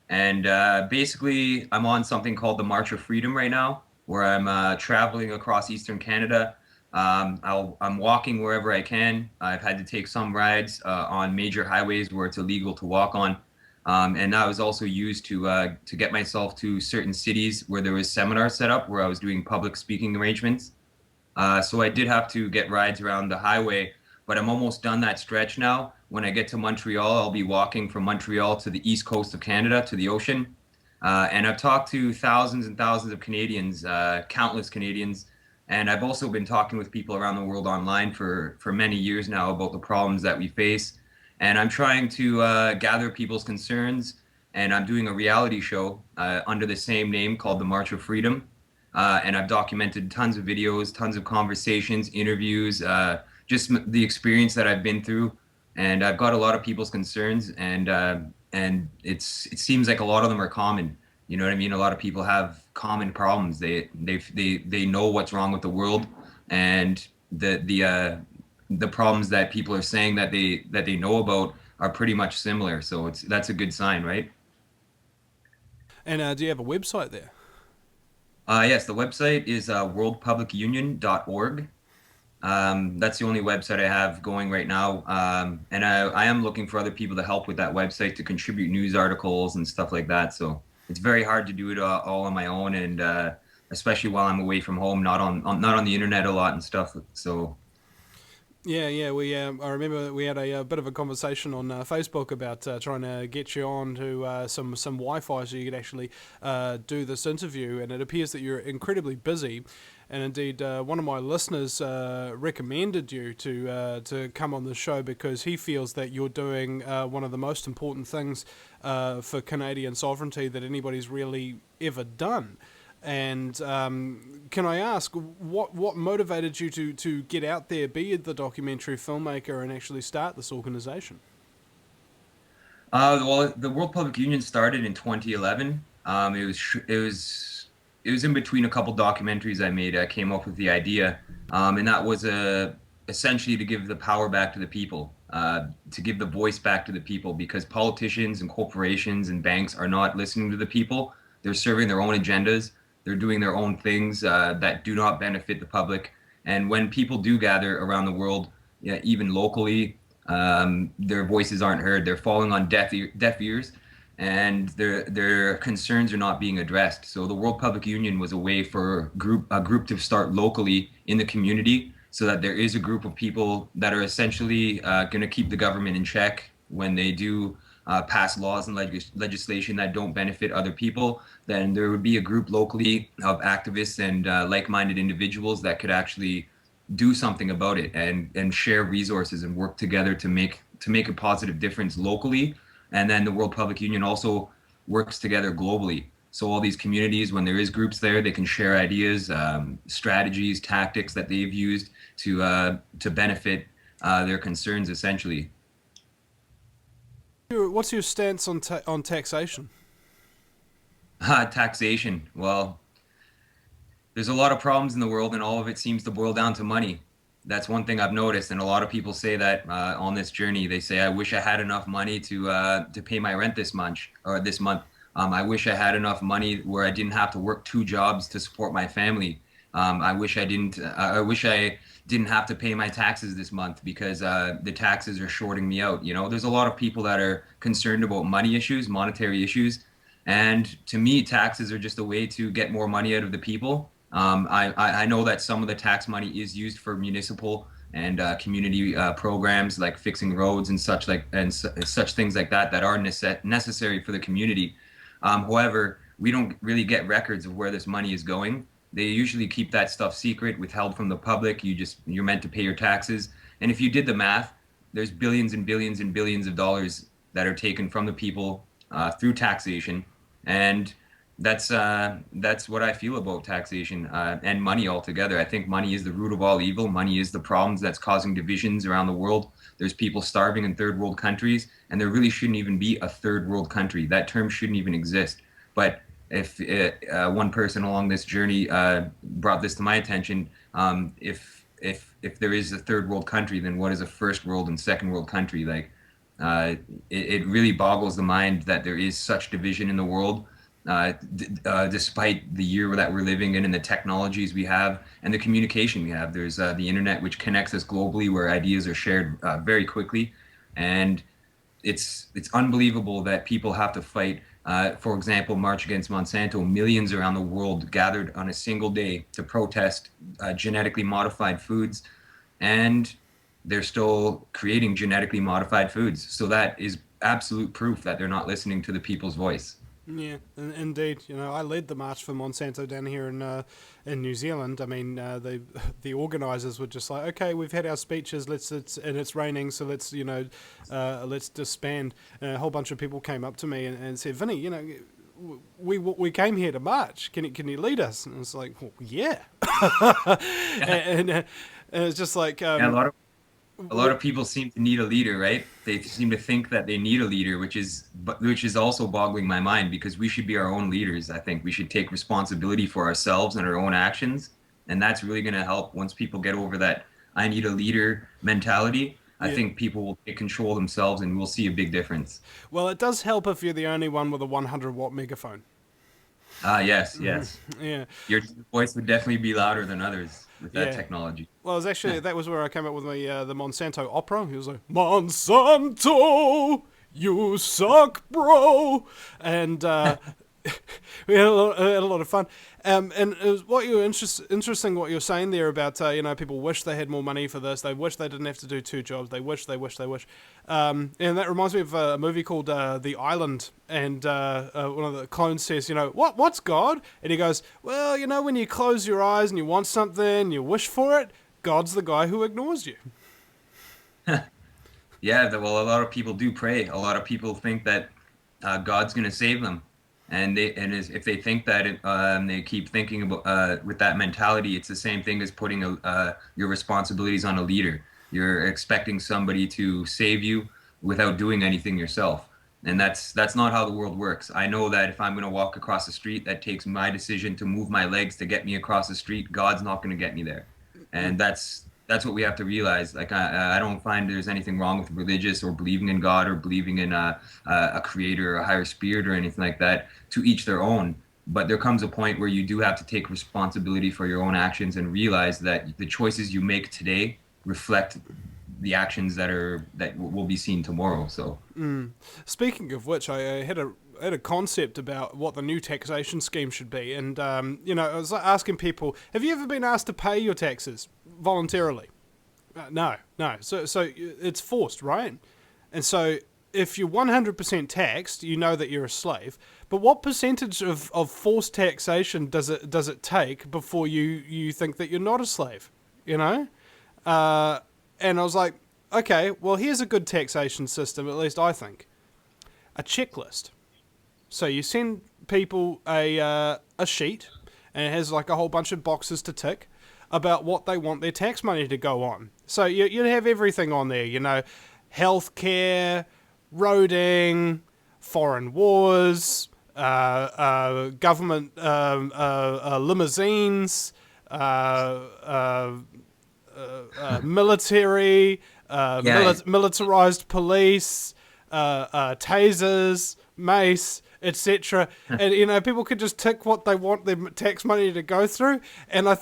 and basically I'm on something called the March of Freedom right now, where I'm traveling across Eastern Canada. I'm walking wherever I can. I've had to take some rides on major highways where it's illegal to walk on. And that was also used to get myself to certain cities where there was seminars set up where I was doing public speaking arrangements. So I did have to get rides around the highway, but I'm almost done that stretch now. When I get to Montreal, I'll be walking from Montreal to the east coast of Canada, to the ocean. And I've talked to thousands and thousands of Canadians, countless Canadians. And I've also been talking with people around the world online for many years now about the problems that we face. And I'm trying to gather people's concerns. And I'm doing a reality show under the same name called The March of Freedom. And I've documented tons of videos, tons of conversations, interviews, just the experience that I've been through. And I've got a lot of people's concerns. And it seems like a lot of them are common. You know what I mean? A lot of people have common problems. They know what's wrong with the world, and the problems that people are saying that they know about are pretty much similar. So that's a good sign, right? And do you have a website there? Yes, the website is worldpublicunion.org. That's the only website I have going right now. And I am looking for other people to help with that website, to contribute news articles and stuff like that. So it's very hard to do it all on my own, and especially while I'm away from home, not on the internet a lot and stuff. So yeah, we I remember we had a bit of a conversation on Facebook about trying to get you on to some Wi-Fi so you could actually do this interview, and it appears that you're incredibly busy. And indeed, one of my listeners recommended you to come on the show because he feels that you're doing one of the most important things for Canadian sovereignty that anybody's really ever done. And can I ask, what motivated you to get out there, be the documentary filmmaker, and actually start this organization? Well, the World Public Union started in 2011. It was in between a couple documentaries I made. I came up with the idea, and that was essentially to give the power back to the people, to give the voice back to the people, because politicians and corporations and banks are not listening to the people. They're serving their own agendas. They're doing their own things that do not benefit the public. And when people do gather around the world, even locally, their voices aren't heard. They're falling on deaf ears, and their concerns are not being addressed. So the World Public Union was a way for a group to start locally in the community, so that there is a group of people that are essentially going to keep the government in check when they do pass laws and legislation that don't benefit other people. Then there would be a group locally of activists and like-minded individuals that could actually do something about it and share resources and work together to make a positive difference locally. And then the World Public Union also works together globally. So all these communities, when there is groups there, they can share ideas, strategies, tactics that they've used to benefit their concerns, essentially. What's your stance on taxation? Taxation. Well, there's a lot of problems in the world, and all of it seems to boil down to money. That's one thing I've noticed, and a lot of people say that on this journey. They say, "I wish I had enough money to pay my rent this month. I wish I had enough money where I didn't have to work 2 jobs to support my family. I wish I didn't have to pay my taxes this month because the taxes are shorting me out." You know, there's a lot of people that are concerned about money issues, monetary issues, And to me, taxes are just a way to get more money out of the people. I know that some of the tax money is used for municipal and community programs like fixing roads and such things like that are necessary for the community. However, we don't really get records of where this money is going. They usually keep that stuff secret, withheld from the public. You're meant to pay your taxes. And if you did the math, there's billions and billions and billions of dollars that are taken from the people through taxation. And that's what I feel about taxation and money altogether. I think money is the root of all evil. Money is the problems that's causing divisions around the world. There's people starving in third world countries, and there really shouldn't even be a third world country. That term shouldn't even exist. But if one person along this journey brought this to my attention, if there is a third world country, then what is a first world and second world country? Like, it really boggles the mind that there is such division in the world, despite the year that we're living in and the technologies we have and the communication we have. There's the internet, which connects us globally, where ideas are shared very quickly, and it's unbelievable that people have to fight. For example, March Against Monsanto. Millions around the world gathered on a single day to protest genetically modified foods, and they're still creating genetically modified foods. So that is absolute proof that they're not listening to the people's voice. Yeah, indeed. You know, I led the march for Monsanto down here in New Zealand. I mean, the organisers were just like, okay, we've had our speeches. And it's raining, so let's disband. And a whole bunch of people came up to me and said, Vinny, you know, we came here to march. Can you lead us? And it's like, well, yeah. and it's just like Yeah, a lot of people seem to need a leader, right? They seem to think that they need a leader, which is also boggling my mind, because we should be our own leaders. I think we should take responsibility for ourselves and our own actions, and that's really going to help. Once people get over that I need a leader mentality, I think people will take control themselves, and we'll see a big difference. Well, it does help if you're the only one with a 100-watt megaphone. Yes. Yeah. Your voice would definitely be louder than others with that technology. Well, it was actually, that was where I came up with the Monsanto opera. He was like, Monsanto, you suck, bro. And we had a lot of fun. And it was what you were interesting what you were saying there about, people wish they had more money for this. They wish they didn't have to do two jobs. They wish. And that reminds me of a movie called The Island. And one of the clones says, what's God? And he goes, well, when you close your eyes and you want something, you wish for it, God's the guy who ignores you. Yeah, well, a lot of people do pray. A lot of people think that God's going to save them. And if they think that, they keep thinking about with that mentality, it's the same thing as putting your responsibilities on a leader. You're expecting somebody to save you without doing anything yourself, and that's not how the world works. I know that if I'm going to walk across the street, that takes my decision to move my legs to get me across the street. God's not going to get me there, and that's what we have to realize. Like, I don't find there's anything wrong with religious or believing in God or believing in a creator or a higher spirit or anything like that. To each their own. But there comes a point where you do have to take responsibility for your own actions and realize that the choices you make today reflect the actions that will be seen tomorrow. So, Speaking of which, I had a concept about what the new taxation scheme should be, and I was asking people, have you ever been asked to pay your taxes voluntarily? No. So it's forced, right? And so if you're 100% taxed, you know that you're a slave. But what percentage of forced taxation does it take before you think that you're not a slave? And I was like, okay, well, here's a good taxation system, at least I think. A checklist. So you send people a sheet, and it has like a whole bunch of boxes to tick about what they want their tax money to go on. So you'd have everything on there, healthcare, roading, foreign wars, government limousines, military, militarized police, tasers, mace, etc. And people could just tick what they want their tax money to go through. And I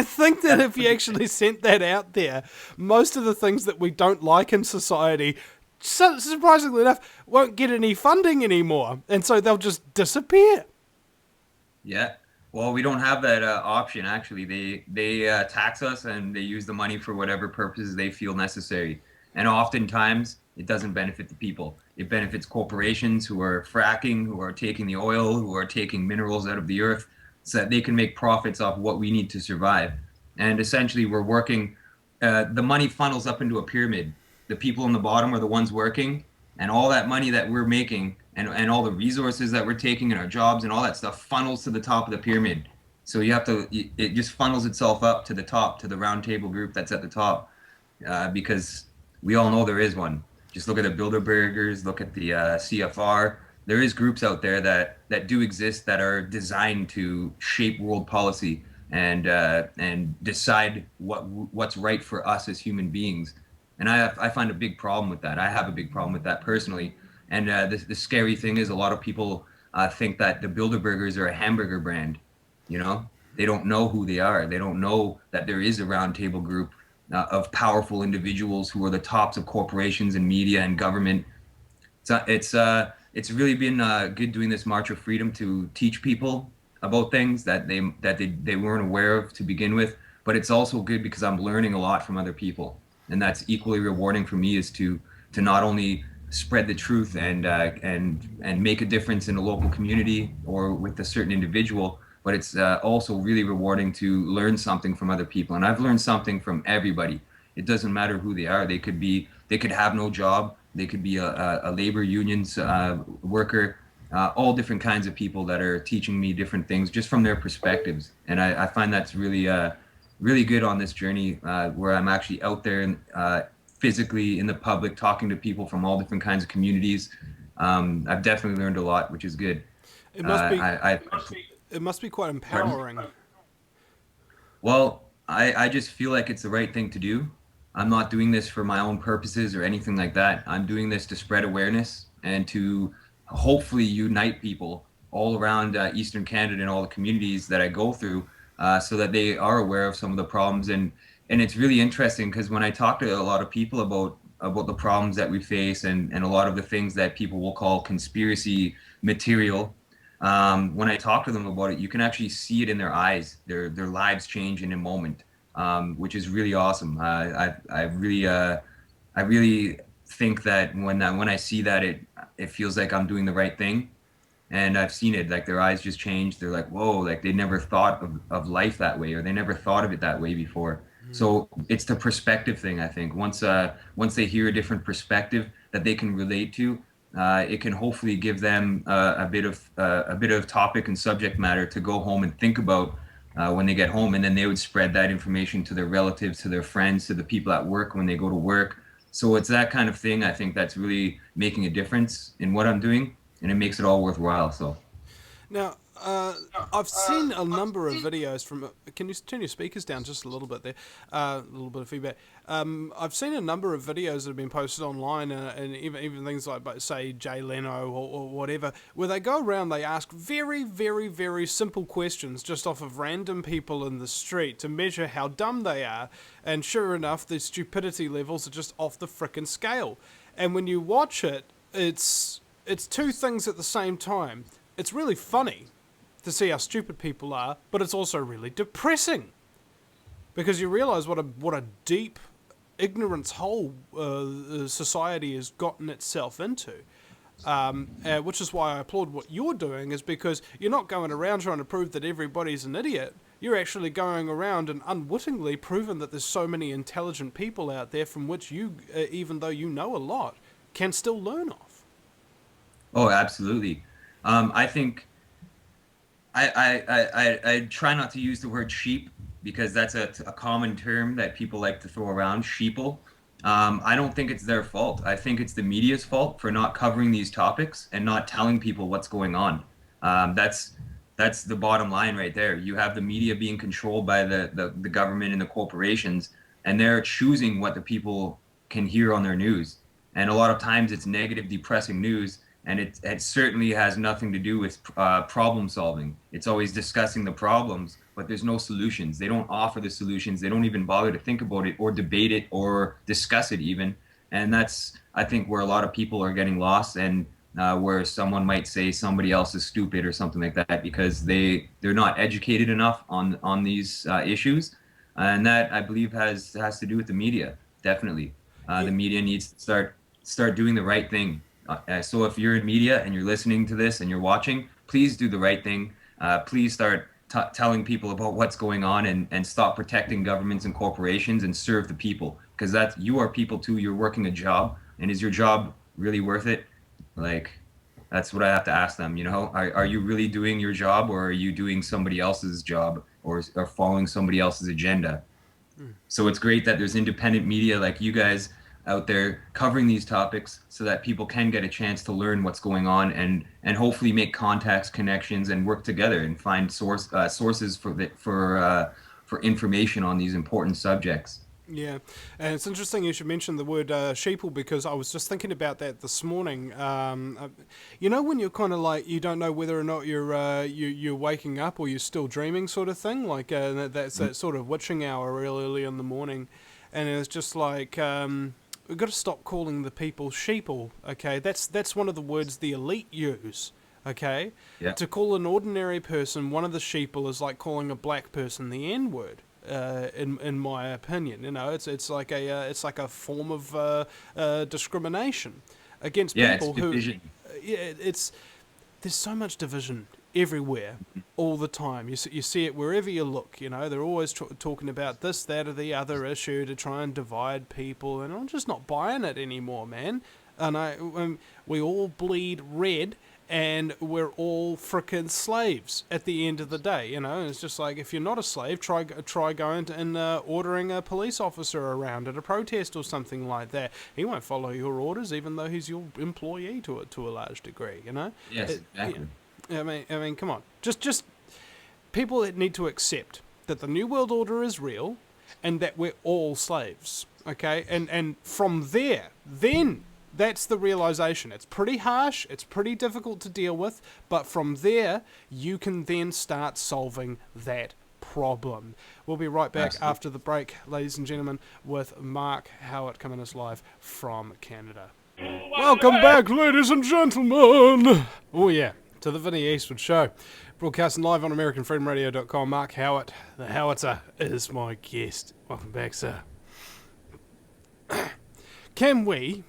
think that if you actually sent that out there, most of the things that we don't like in society surprisingly enough, won't get any funding anymore, and so they'll just disappear. Yeah. Well, we don't have that option actually. They tax us and they use the money for whatever purposes they feel necessary. And oftentimes it doesn't benefit the people. It benefits corporations who are fracking, who are taking the oil, who are taking minerals out of the earth so that they can make profits off what we need to survive. And essentially we're working, the money funnels up into a pyramid. The people on the bottom are the ones working, and all that money that we're making and all the resources that we're taking and our jobs and all that stuff funnels to the top of the pyramid. So you have to, it just funnels itself up to the top, to the round table group that's at the top, because we all know there is one. Just look at the Bilderbergers, look at the CFR. There is groups out there that do exist that are designed to shape world policy and decide what's right for us as human beings. And I find a big problem with that. I have a big problem with that personally. And the scary thing is a lot of people think that the Bilderbergers are a hamburger brand. You know, they don't know who they are. They don't know that there is a roundtable group of powerful individuals who are the tops of corporations and media and government. So it's really been good doing this March of Freedom to teach people about things that they weren't aware of to begin with. But it's also good because I'm learning a lot from other people, and that's equally rewarding for me, is to not only spread the truth and make a difference in a local community or with a certain individual, but it's also really rewarding to learn something from other people. And I've learned something from everybody. It doesn't matter who they are. They could have no job. They could be a labor unions worker, all different kinds of people that are teaching me different things just from their perspectives. And I find that's really really good on this journey where I'm actually out there physically in the public talking to people from all different kinds of communities. I've definitely learned a lot, which is good. It must be. It must be quite empowering. Well, I just feel like it's the right thing to do. I'm not doing this for my own purposes or anything like that. I'm doing this to spread awareness and to hopefully unite people all around Eastern Canada and all the communities that I go through, so that they are aware of some of the problems. And it's really interesting because when I talk to a lot of people about the problems that we face and a lot of the things that people will call conspiracy material, when I talk to them about it, you can actually see it in their eyes. Their lives change in a moment, which is really awesome. I really think that when I see that, it feels like I'm doing the right thing. And I've seen it, like their eyes just change. They're like, whoa, like they never thought of life that way, or they never thought of it that way before. So it's the perspective thing, I think. Once they hear a different perspective that they can relate to, it can hopefully give them a bit of topic and subject matter to go home and think about when they get home, and then they would spread that information to their relatives, to their friends, to the people at work when they go to work. So it's that kind of thing, I think, that's really making a difference in what I'm doing, and it makes it all worthwhile. So now, I've seen a number of videos from. Can you turn your speakers down just a little bit there? A little bit of feedback. I've seen a number of videos that have been posted online, and even things like, say, Jay Leno or whatever, where they go around, they ask very, very, very simple questions just off of random people in the street to measure how dumb they are, and sure enough, the stupidity levels are just off the frickin' scale. And when you watch it, it's two things at the same time. It's really funny to see how stupid people are, but it's also really depressing because you realize what a deep ignorance hole society has gotten itself into. Which is why I applaud what you're doing, is because you're not going around trying to prove that everybody's an idiot. You're actually going around and unwittingly proving that there's so many intelligent people out there from which you, even though you know a lot, can still learn off. Oh, absolutely. I think I try not to use the word sheep because that's a common term that people like to throw around, sheeple. I don't think it's their fault. I think it's the media's fault for not covering these topics and not telling people what's going on. That's the bottom line right there. You have the media being controlled by the government and the corporations, and they're choosing what the people can hear on their news. And a lot of times it's negative, depressing news. And it certainly has nothing to do with problem solving. It's always discussing the problems, but there's no solutions. They don't offer the solutions. They don't even bother to think about it or debate it or discuss it even. And that's, I think, where a lot of people are getting lost, and where someone might say somebody else is stupid or something like that because they're not educated enough on these issues, and that I believe has to do with the media. Definitely, Yeah. the media needs to start doing the right thing. So if you're in media and you're listening to this and you're watching, please do the right thing. Please start telling people about what's going on, and stop protecting governments and corporations and serve the people, because that's, you are people too. You're working a job, and is your job really worth it? Like, that's what I have to ask them. Are you really doing your job, or are you doing somebody else's job, or following somebody else's agenda? So it's great that there's independent media like you guys out there covering these topics so that people can get a chance to learn what's going on, and hopefully make contacts, connections, and work together and find sources for information on these important subjects. Yeah, and it's interesting you should mention the word sheeple, because I was just thinking about that this morning. When you're kind of like, you don't know whether or not you're waking up or you're still dreaming, sort of thing. Like that's that sort of witching hour real early in the morning, and it's just like we've got to stop calling the people sheeple. Okay, that's one of the words the elite use. Okay, Yeah. to call an ordinary person one of the sheeple is like calling a black person the N word. In my opinion, it's like a form of discrimination against Yeah, people it's who. division. It's there's so much division everywhere, all the time. You see it wherever you look. They're always talking about this, that, or the other issue to try and divide people, and I'm just not buying it anymore, man. And we all bleed red. And we're all frickin' slaves at the end of the day, It's just like, if you're not a slave, try going and ordering a police officer around at a protest or something like that. He won't follow your orders, even though he's your employee to a large degree, Yes, exactly. I mean, come on. Just people that need to accept that the New World Order is real, and that we're all slaves, okay? And from there, then. That's the realization. It's pretty harsh, it's pretty difficult to deal with, but from there, you can then start solving that problem. We'll be right back Absolutely. after the break, ladies and gentlemen, with Mark Howitt coming us live from Canada. Welcome back, ladies and gentlemen! Oh yeah, to the Vinny Eastwood Show. Broadcasting live on AmericanFreedomRadio.com. Mark Howitt, the Howitzer, is my guest. Welcome back, sir. Can we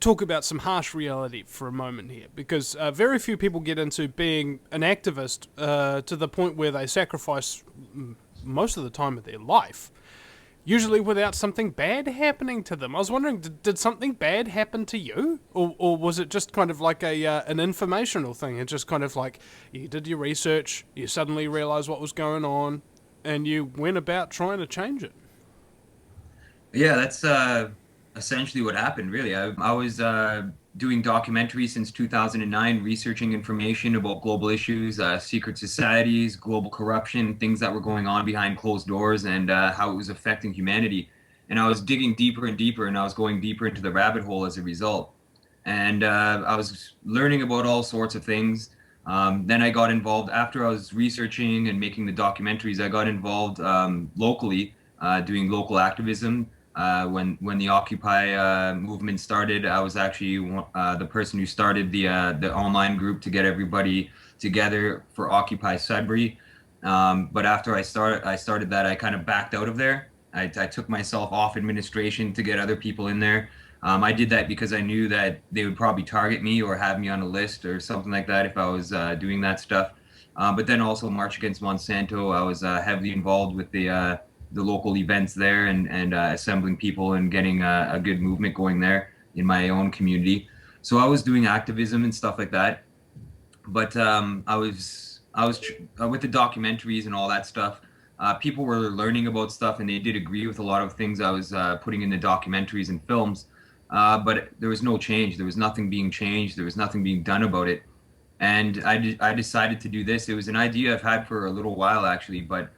talk about some harsh reality for a moment here, because very few people get into being an activist to the point where they sacrifice most of the time of their life, usually without something bad happening to them. I was wondering, did something bad happen to you, or was it just kind of like an informational thing? It's just kind of like you did your research, you suddenly realized what was going on, and you went about trying to change it. Yeah, that's essentially what happened, really. I was doing documentaries since 2009, researching information about global issues, secret societies, global corruption, things that were going on behind closed doors, and how it was affecting humanity. And I was digging deeper and deeper, and I was going deeper into the rabbit hole as a result. And I was learning about all sorts of things. Then I got involved, after I was researching and making the documentaries, I got involved locally, doing local activism. When the Occupy movement started, I was actually the person who started the online group to get everybody together for Occupy Sudbury. But after I started that, I kind of backed out of there. I took myself off administration to get other people in there. I did that because I knew that they would probably target me or have me on a list or something like that if I was doing that stuff. But then also March Against Monsanto, I was heavily involved with the local events there, and assembling people and getting a good movement going there in my own community. So I was doing activism and stuff like that. But I was with the documentaries and all that stuff. People were learning about stuff, and they did agree with a lot of things I was putting in the documentaries and films. But there was no change. There was nothing being changed. There was nothing being done about it. And I decided to do this. It was an idea I've had for a little while, actually, but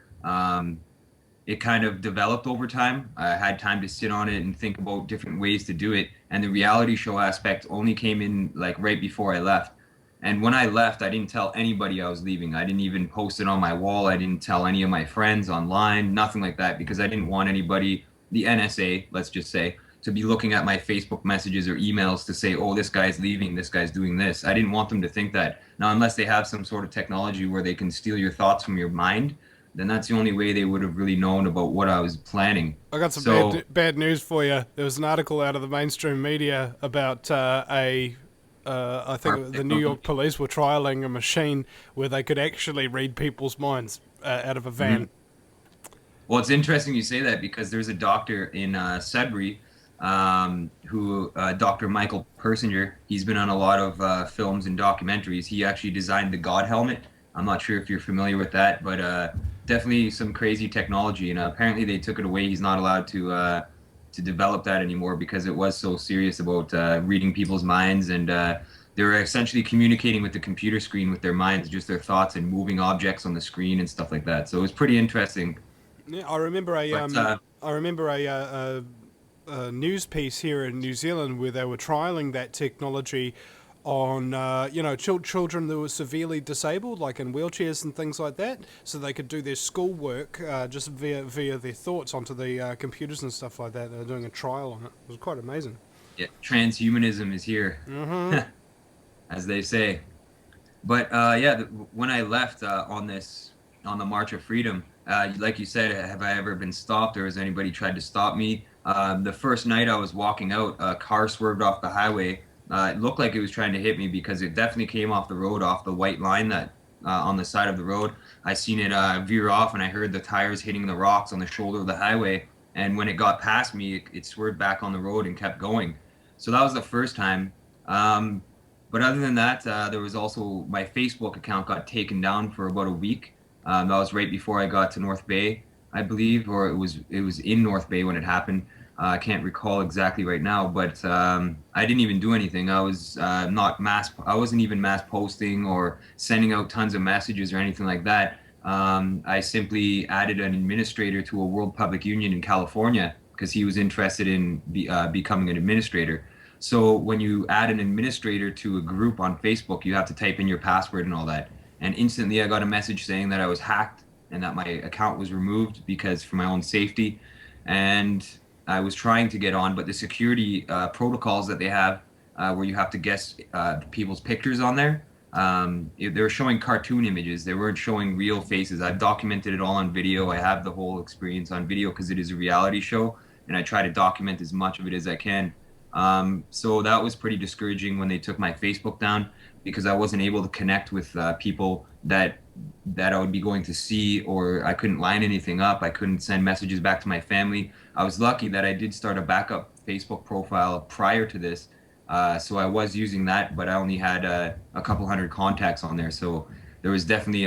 it kind of developed over time. I had time to sit on it and think about different ways to do it. And the reality show aspect only came in like right before I left. And when I left, I didn't tell anybody I was leaving. I didn't even post it on my wall. I didn't tell any of my friends online, nothing like that, because I didn't want anybody the NSA, let's just say, to be looking at my Facebook messages or emails to say, oh, this guy's leaving, this guy's doing this. I didn't want them to think that. Now, unless they have some sort of technology where they can steal your thoughts from your mind, then that's the only way they would have really known about what I was planning. I got some bad news for you. There was an article out of the mainstream media about I think the New York police were trialing a machine where they could actually read people's minds out of a van. Mm-hmm. Well, it's interesting you say that because there's a doctor in Sudbury Dr. Michael Persinger. He's been on a lot of films and documentaries. He actually designed the God helmet. I'm not sure if you're familiar with that, but definitely some crazy technology. And apparently they took it away. He's not allowed to develop that anymore because it was so serious about reading people's minds, and they were essentially communicating with the computer screen with their minds, just their thoughts and moving objects on the screen and stuff like that. So it was pretty interesting. Yeah, I remember a news piece here in New Zealand where they were trialing that technology on children that were severely disabled, like in wheelchairs and things like that, so they could do their schoolwork just via their thoughts onto the computers and stuff like that. They were doing a trial on it. It was quite amazing. Yeah, transhumanism is here, as they say. But when I left on the March of Freedom, like you said, have I ever been stopped or has anybody tried to stop me? The first night I was walking out, a car swerved off the highway. It looked like it was trying to hit me because it definitely came off the road, off the white line that on the side of the road. I seen it veer off, and I heard the tires hitting the rocks on the shoulder of the highway. And when it got past me, it swerved back on the road and kept going. So that was the first time. But other than that, there was also my Facebook account got taken down for about a week. That was right before I got to North Bay, I believe, or it was in North Bay when it happened. I can't recall exactly right now, but I didn't even do anything. I was I wasn't even mass posting or sending out tons of messages or anything like that. I simply added an administrator to a World Public Union in California because he was interested in becoming an administrator. So when you add an administrator to a group on Facebook, you have to type in your password and all that. And instantly I got a message saying that I was hacked and that my account was removed because for my own safety. And I was trying to get on, but the security protocols that they have where you have to guess people's pictures on there, they were showing cartoon images. They weren't showing real faces. I've documented it all on video. I have the whole experience on video because it is a reality show, and I try to document as much of it as I can. So that was pretty discouraging when they took my Facebook down because I wasn't able to connect with people that I would be going to see, or I couldn't line anything up. I couldn't send messages back to my family. I was lucky that I did start a backup Facebook profile prior to this. So I was using that, but I only had a couple hundred contacts on there. So there was definitely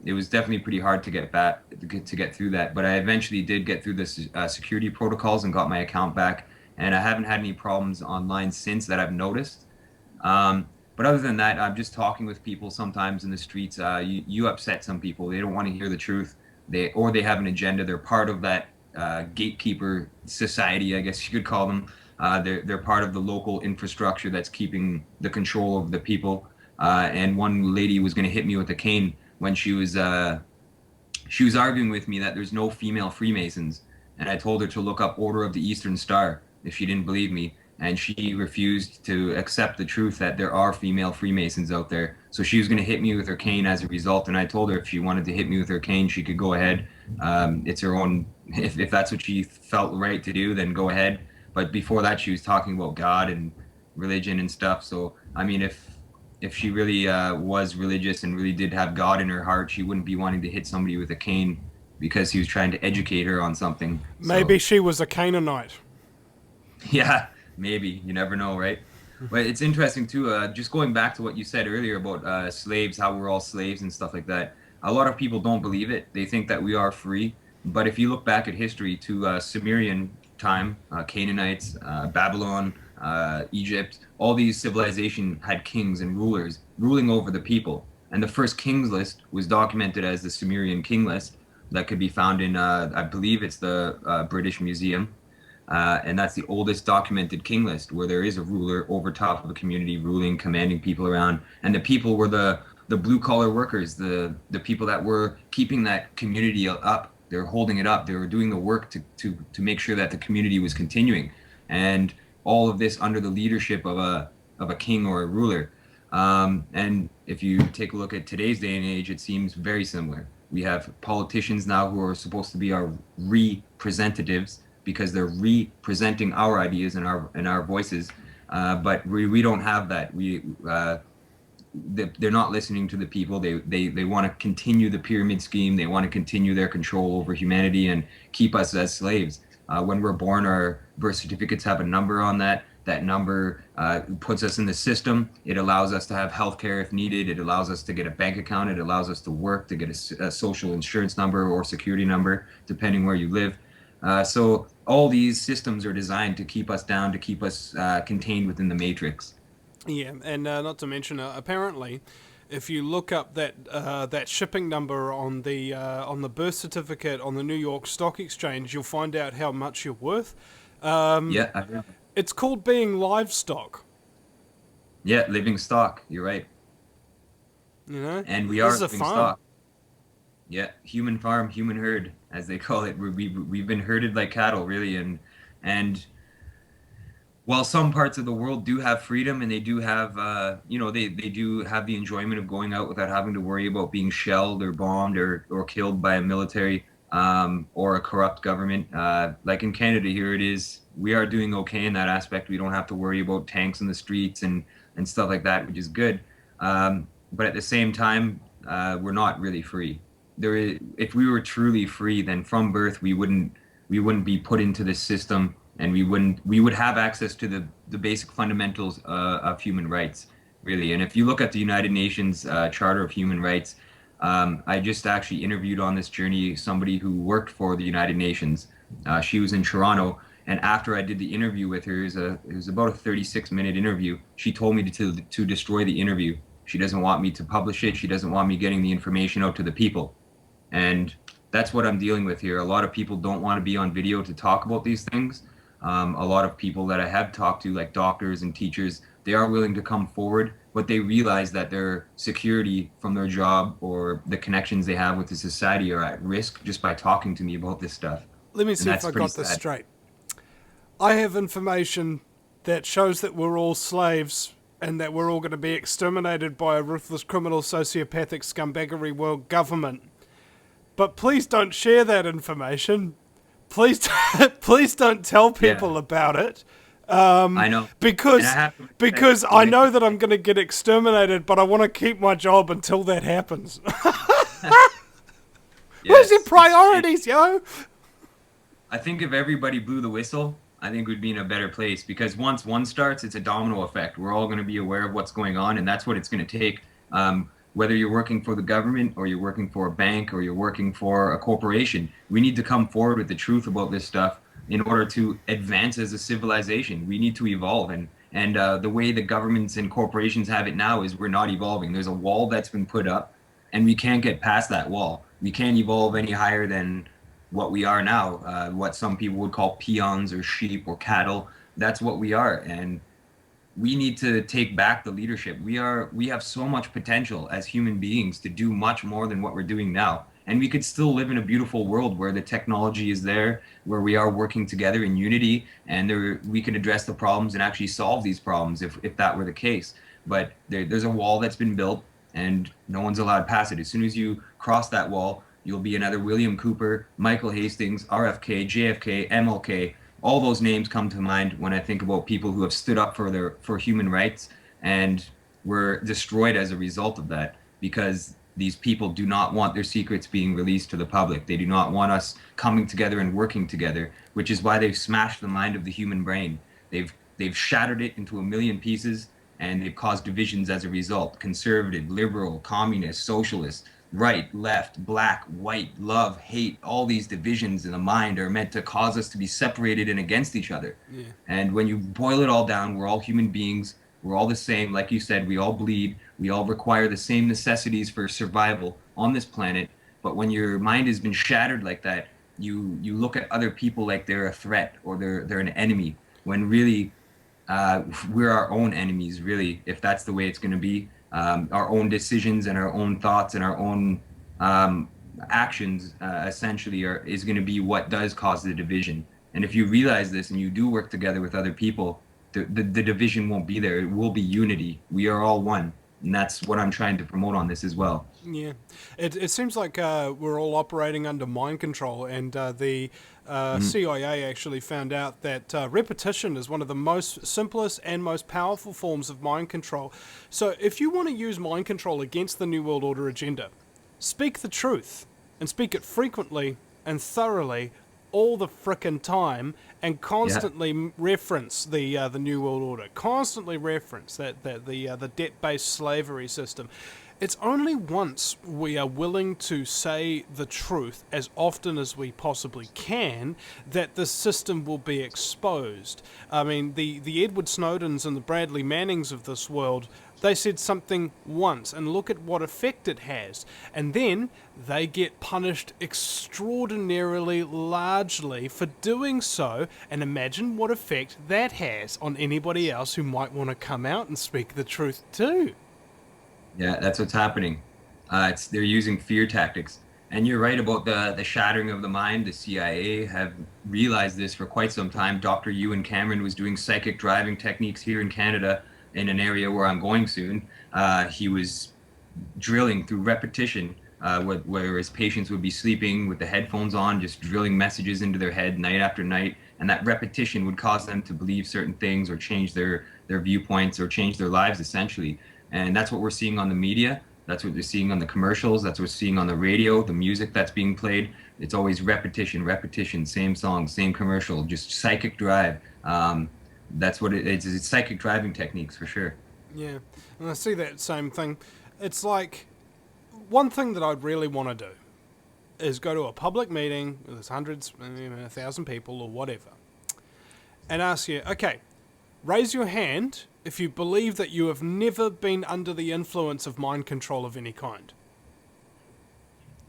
it was definitely pretty hard to get through that. But I eventually did get through the security protocols and got my account back. And I haven't had any problems online since that I've noticed. But other than that, I'm just talking with people sometimes in the streets. You upset some people. They don't want to hear the truth. They have an agenda. They're part of that gatekeeper society, I guess you could call them. They're part of the local infrastructure that's keeping the control of the people. And one lady was going to hit me with a cane when she was arguing with me that there's no female Freemasons. And I told her to look up Order of the Eastern Star if she didn't believe me. And she refused to accept the truth that there are female Freemasons out there. So she was going to hit me with her cane as a result. And I told her if she wanted to hit me with her cane, she could go ahead. It's her own, if that's what she felt right to do, then go ahead. But before that, she was talking about God and religion and stuff. So, I mean, if she really was religious and really did have God in her heart, she wouldn't be wanting to hit somebody with a cane because he was trying to educate her on something. Maybe she was a Canaanite. Yeah. Maybe. You never know, right? But it's interesting, too, just going back to what you said earlier about slaves, how we're all slaves and stuff like that. A lot of people don't believe it. They think that we are free. But if you look back at history to Sumerian time, Canaanites, Babylon, Egypt, all these civilizations had kings and rulers ruling over the people. And the first kings list was documented as the Sumerian king list that could be found in, I believe it's the British Museum. And that's the oldest documented king list where there is a ruler over top of a community ruling, commanding people around. And the people were the blue collar workers, the people that were keeping that community up They were holding it up. They were doing the work to make sure that the community was continuing, and all of this under the leadership of a king or a ruler. And if you take a look at today's day and age, it seems very similar. We have politicians now who are supposed to be our representatives because they're representing our ideas and our voices, but we don't have that. They're not listening to the people. They want to continue the pyramid scheme. They want to continue their control over humanity and keep us as slaves. When we're born, our birth certificates have a number on that. That number puts us in the system. It allows us to have health care if needed. It allows us to get a bank account. It allows us to work, to get a social insurance number or security number, depending where you live. So all these systems are designed to keep us down, to keep us contained within the matrix. Yeah, and not to mention, apparently, if you look up that shipping number on the birth certificate on the New York Stock Exchange, you'll find out how much you're worth. Yeah, I heard. It's called being livestock. Yeah, living stock. You're right. You know, And we this are is a living farm. stock. Yeah, human farm, human herd, as they call it. We've been herded like cattle, really, and while some parts of the world do have freedom and they do have, they do have the enjoyment of going out without having to worry about being shelled or bombed or killed by a military or a corrupt government. Like in Canada here, we are doing okay in that aspect. We don't have to worry about tanks in the streets and stuff like that, which is good. But at the same time, we're not really free. If we were truly free, then from birth we wouldn't be put into this system, and we would have access to the basic fundamentals of human rights, really. And if you look at the United Nations Charter of Human Rights, I just actually interviewed on this journey somebody who worked for the United Nations. She was in Toronto, and after I did the interview with her, it was about a 36-minute interview. She told me to destroy the interview. She doesn't want me to publish it. She doesn't want me getting the information out to the people. And that's what I'm dealing with here. A lot of people don't want to be on video to talk about these things. A lot of people that I have talked to, like doctors and teachers, they are willing to come forward, but they realize that their security from their job or the connections they have with the society are at risk just by talking to me about this stuff. Let me see if I got this straight. I have information that shows that we're all slaves and that we're all going to be exterminated by a ruthless, criminal, sociopathic, scumbaggery world government. But please don't share that information. Please don't tell people about it. I know. Because I know that I'm going to get exterminated, but I want to keep my job until that happens. Where's your priorities, yo? I think if everybody blew the whistle, I think we'd be in a better place, because once one starts, it's a domino effect. We're all going to be aware of what's going on, and that's what it's going to take. Whether you're working for the government or you're working for a bank or you're working for a corporation, we need to come forward with the truth about this stuff in order to advance as a civilization. We need to evolve, and the way the governments and corporations have it now is we're not evolving. There's a wall that's been put up, and we can't get past that wall. We can't evolve any higher than what we are now, what some people would call peons or sheep or cattle. That's what we are, and we need to take back the leadership. We have so much potential as human beings to do much more than what we're doing now. And we could still live in a beautiful world where the technology is there, where we are working together in unity, and we can address the problems and actually solve these problems if that were the case. But there's a wall that's been built, and no one's allowed past it. As soon as you cross that wall, you'll be another William Cooper, Michael Hastings, RFK, JFK, MLK. All those names come to mind when I think about people who have stood up for human rights and were destroyed as a result of that, because these people do not want their secrets being released to the public. They do not want us coming together and working together, which is why they've smashed the mind of the human brain. They've shattered it into a million pieces, and they've caused divisions as a result. Conservative, liberal, communist, socialist, right, left, black, white, love, hate, all these divisions in the mind are meant to cause us to be separated and against each other. Yeah. And when you boil it all down, we're all human beings. We're all the same. Like you said, we all bleed. We all require the same necessities for survival on this planet. But when your mind has been shattered like that, you look at other people like they're a threat or they're an enemy, when really we're our own enemies, really, if that's the way it's going to be. Our own decisions and our own thoughts and our own actions essentially is going to be what does cause the division. And if you realize this and you do work together with other people, the division won't be there. It will be unity. We are all one. And that's what I'm trying to promote on this as well. Yeah, it seems like we're all operating under mind control, and the CIA actually found out that repetition is one of the most simplest and most powerful forms of mind control. So if you want to use mind control against the New World Order agenda, speak the truth, and speak it frequently and thoroughly all the frickin' time, and constantly reference the New World Order, constantly reference the debt-based slavery system. It's only once we are willing to say the truth as often as we possibly can that the system will be exposed. I mean, the Edward Snowdens and the Bradley Mannings of this world, they said something once, and look at what effect it has. And then they get punished extraordinarily largely for doing so, and imagine what effect that has on anybody else who might want to come out and speak the truth too. Yeah, that's what's happening. They're using fear tactics. And you're right about the shattering of the mind. The CIA have realized this for quite some time. Dr. Ewan Cameron was doing psychic driving techniques here in Canada in an area where I'm going soon. He was drilling through repetition, where his patients would be sleeping with the headphones on, just drilling messages into their head night after night. And that repetition would cause them to believe certain things or change their viewpoints or change their lives, essentially. And that's what we're seeing on the media. That's what they're seeing on the commercials. That's what we're seeing on the radio, the music that's being played. It's always repetition, repetition, same song, same commercial, just psychic drive. That's what it is. It's psychic driving techniques for sure. Yeah, and I see that same thing. It's like, one thing that I'd really want to do is go to a public meeting with hundreds, 1,000 people or whatever, and ask you, okay, raise your hand if you believe that you have never been under the influence of mind control of any kind.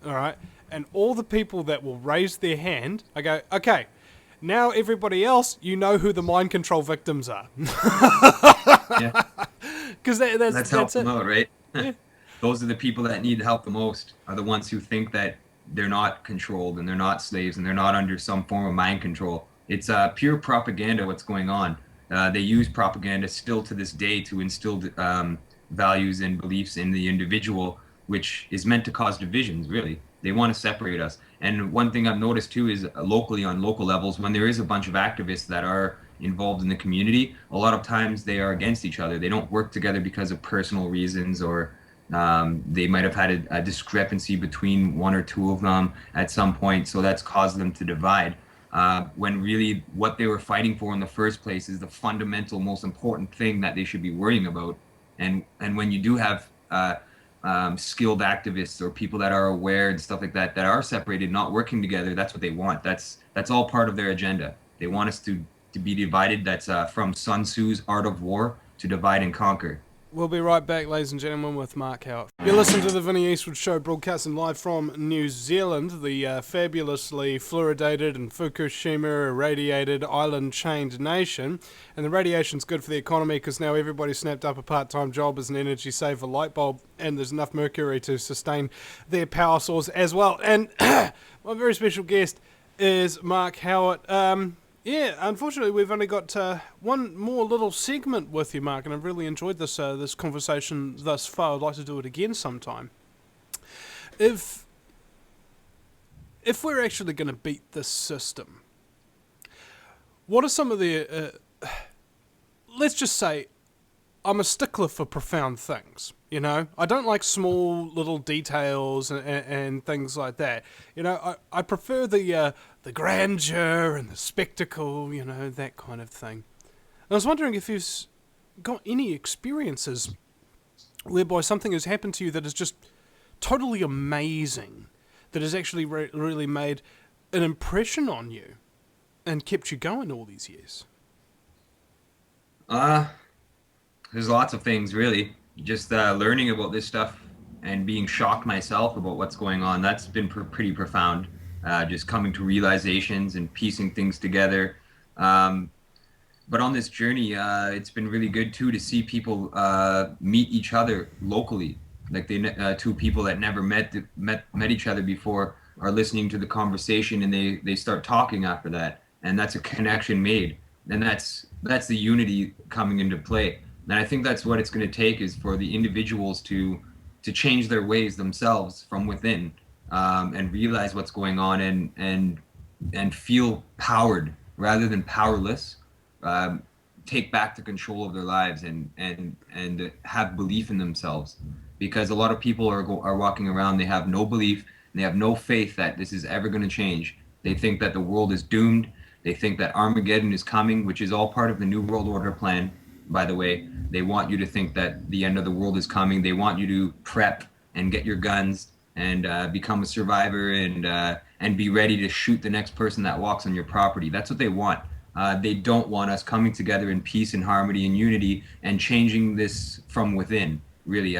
All right? And all the people that will raise their hand, I go, okay, now everybody else, you know who the mind control victims are. Yeah. Because that's help it. them out, right? Yeah. Those are the people that need help the most, are the ones who think that they're not controlled and they're not slaves and they're not under some form of mind control. It's pure propaganda what's going on. They use propaganda still to this day to instill values and beliefs in the individual, which is meant to cause divisions, really. They want to separate us. And one thing I've noticed too is locally, on local levels, when there is a bunch of activists that are involved in the community, a lot of times they are against each other. They don't work together because of personal reasons, or they might have had a discrepancy between one or two of them at some point, so that's caused them to divide. When really what they were fighting for in the first place is the fundamental, most important thing that they should be worrying about. And when you do have skilled activists or people that are aware and stuff like that, that are separated, not working together, that's what they want. That's all part of their agenda. They want us to be divided. That's from Sun Tzu's Art of War, to divide and conquer. We'll be right back, ladies and gentlemen, with Mark Howitt. You're listening to the Vinny Eastwood Show, broadcasting live from New Zealand, the fabulously fluoridated and Fukushima irradiated island-chained nation. And the radiation's good for the economy because now everybody's snapped up a part-time job as an energy saver light bulb, and there's enough mercury to sustain their power source as well. And my very special guest is Mark Howitt. Yeah, unfortunately, we've only got one more little segment with you, Mark, and I've really enjoyed this this conversation thus far. I'd like to do it again sometime. If we're actually going to beat this system, what are some of the... let's just say I'm a stickler for profound things, you know? I don't like small little details and things like that. You know, I prefer the grandeur and the spectacle, you know, that kind of thing. And I was wondering if you've got any experiences whereby something has happened to you that is just totally amazing, that has actually really made an impression on you and kept you going all these years. There's lots of things, really. Just learning about this stuff and being shocked myself about what's going on, that's been pretty profound. Just coming to realizations and piecing things together. But on this journey, it's been really good, too, to see people meet each other locally. like two people that never met each other before are listening to the conversation, and they start talking after that, and that's a connection made, and that's the unity coming into play. And I think that's what it's going to take, is for the individuals to change their ways themselves from within, and realize what's going on, and feel powered rather than powerless. Um, Take back the control of their lives, and have belief in themselves, because a lot of people are walking around, they have no belief, and they have no faith that this is ever going to change. They think that the world is doomed. They think that Armageddon is coming, which is all part of the New World Order plan, by the way. They want you to think that the end of the world is coming. They want you to prep and get your guns and become a survivor, and be ready to shoot the next person that walks on your property. That's what they want. They don't want us coming together in peace and harmony and unity and changing this from within, really.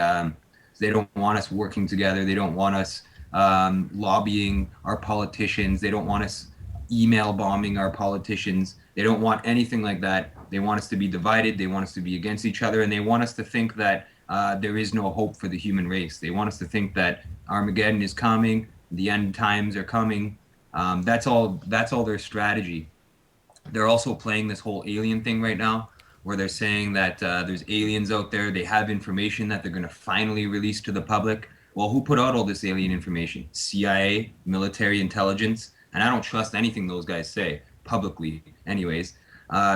They don't want us working together. They don't want us lobbying our politicians. They don't want us email bombing our politicians. They don't want anything like that. They want us to be divided. They want us to be against each other. And they want us to think that there is no hope for the human race. They want us to think that Armageddon is coming. The end times are coming. That's all their strategy. They're also playing this whole alien thing right now, where they're saying that there's aliens out there. They have information that they're going to finally release to the public. Well, who put out all this alien information? CIA, military intelligence, and I don't trust anything those guys say publicly anyways.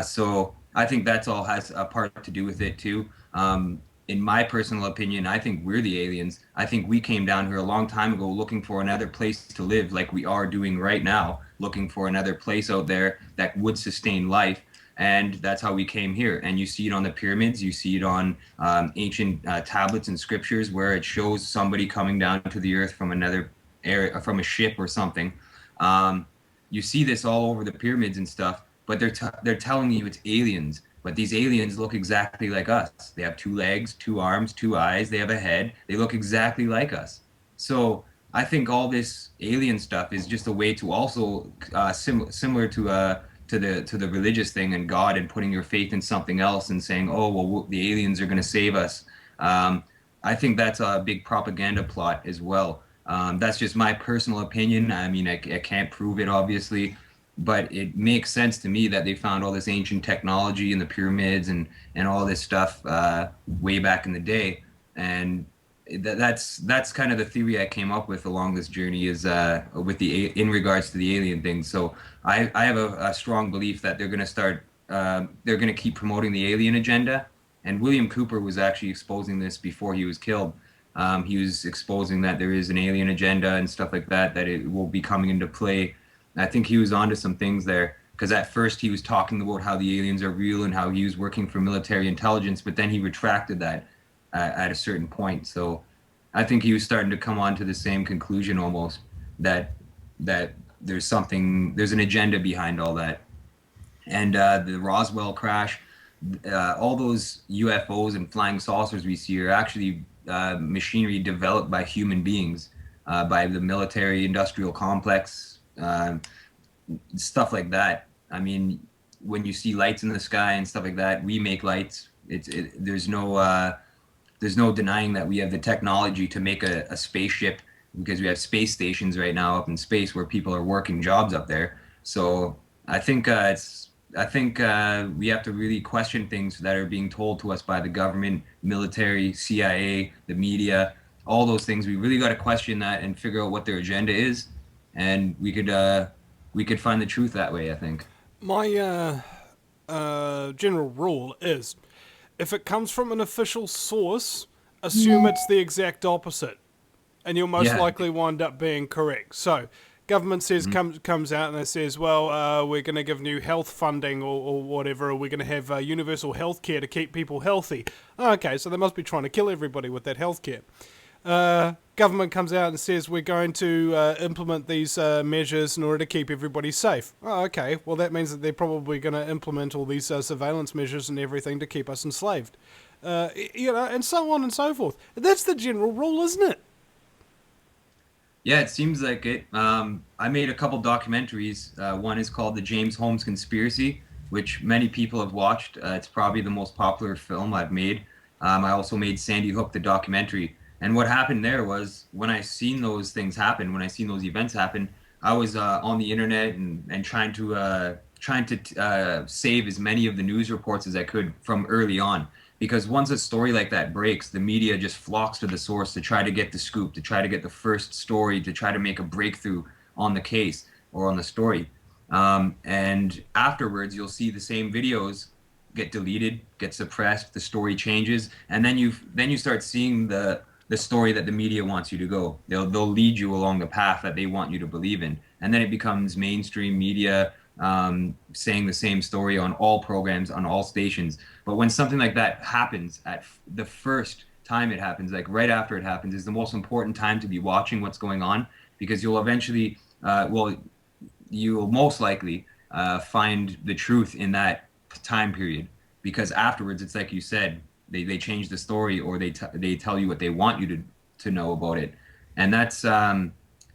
So I think that's all has a part to do with it too. In my personal opinion, I think we're the aliens. I think we came down here a long time ago looking for another place to live, like we are doing right now, looking for another place out there that would sustain life. And that's how we came here. And you see it on the pyramids. You see it on ancient tablets and scriptures, where it shows somebody coming down to the earth from another area, from a ship or something. You see this all over the pyramids and stuff, but they're telling you it's aliens. But these aliens look exactly like us. They have 2 legs, 2 arms, 2 eyes. They have a head. They look exactly like us. So I think all this alien stuff is just a way to also similar to the religious thing and God, and putting your faith in something else and saying, oh, well, the aliens are going to save us. I think that's a big propaganda plot as well. That's just my personal opinion. I mean, I can't prove it, obviously. But it makes sense to me that they found all this ancient technology in the pyramids and all this stuff way back in the day, and that's kind of the theory I came up with along this journey, is in regards to the alien thing. So I have a strong belief that they're going to keep promoting the alien agenda, and William Cooper was actually exposing this before he was killed. He was exposing that there is an alien agenda and stuff like that it will be coming into play. I think he was onto some things there, because at first he was talking about how the aliens are real and how he was working for military intelligence, but then he retracted that at a certain point. So I think he was starting to come on to the same conclusion almost, that there's an agenda behind all that. And the Roswell crash, all those UFOs and flying saucers we see are actually machinery developed by human beings, by the military industrial complex, stuff like that. I mean, when you see lights in the sky and stuff like that, we make lights. There's no denying that we have the technology to make a spaceship, because we have space stations right now up in space where people are working jobs up there. So I think we have to really question things that are being told to us by the government, military, CIA, the media, all those things. We really got to question that and figure out what their agenda is. And we could find the truth that way, I think. My general rule is, if it comes from an official source, assume it's the exact opposite, and you'll most likely wind up being correct. So, government says comes out and it says, well, we're going to give new health funding or whatever, or we're going to have universal health care to keep people healthy. Okay, so they must be trying to kill everybody with that health care. Government comes out and says we're going to implement these measures in order to keep everybody safe. Oh, okay. Well, that means that they're probably going to implement all these surveillance measures and everything to keep us enslaved. And so on and so forth. That's the general rule, isn't it? Yeah, it seems like it. I made a couple documentaries. One is called The James Holmes Conspiracy, which many people have watched. It's probably the most popular film I've made. I also made Sandy Hook, the documentary. And what happened there was when I seen those things happen, when I seen those events happen, I was on the internet and trying to save as many of the news reports as I could from early on. Because once a story like that breaks, the media just flocks to the source to try to get the scoop, to try to get the first story, to try to make a breakthrough on the case or on the story. And afterwards, you'll see the same videos get deleted, get suppressed, the story changes, and then you start seeing the story that the media wants you to go. They'll lead you along the path that they want you to believe in, and then it becomes mainstream media saying the same story on all programs, on all stations. But when something like that happens at the first time it happens, like right after it happens, is the most important time to be watching what's going on, because you'll eventually, you'll most likely find the truth in that time period. Because afterwards, it's like you said, they change the story, or they tell you what they want you to know about it. And that's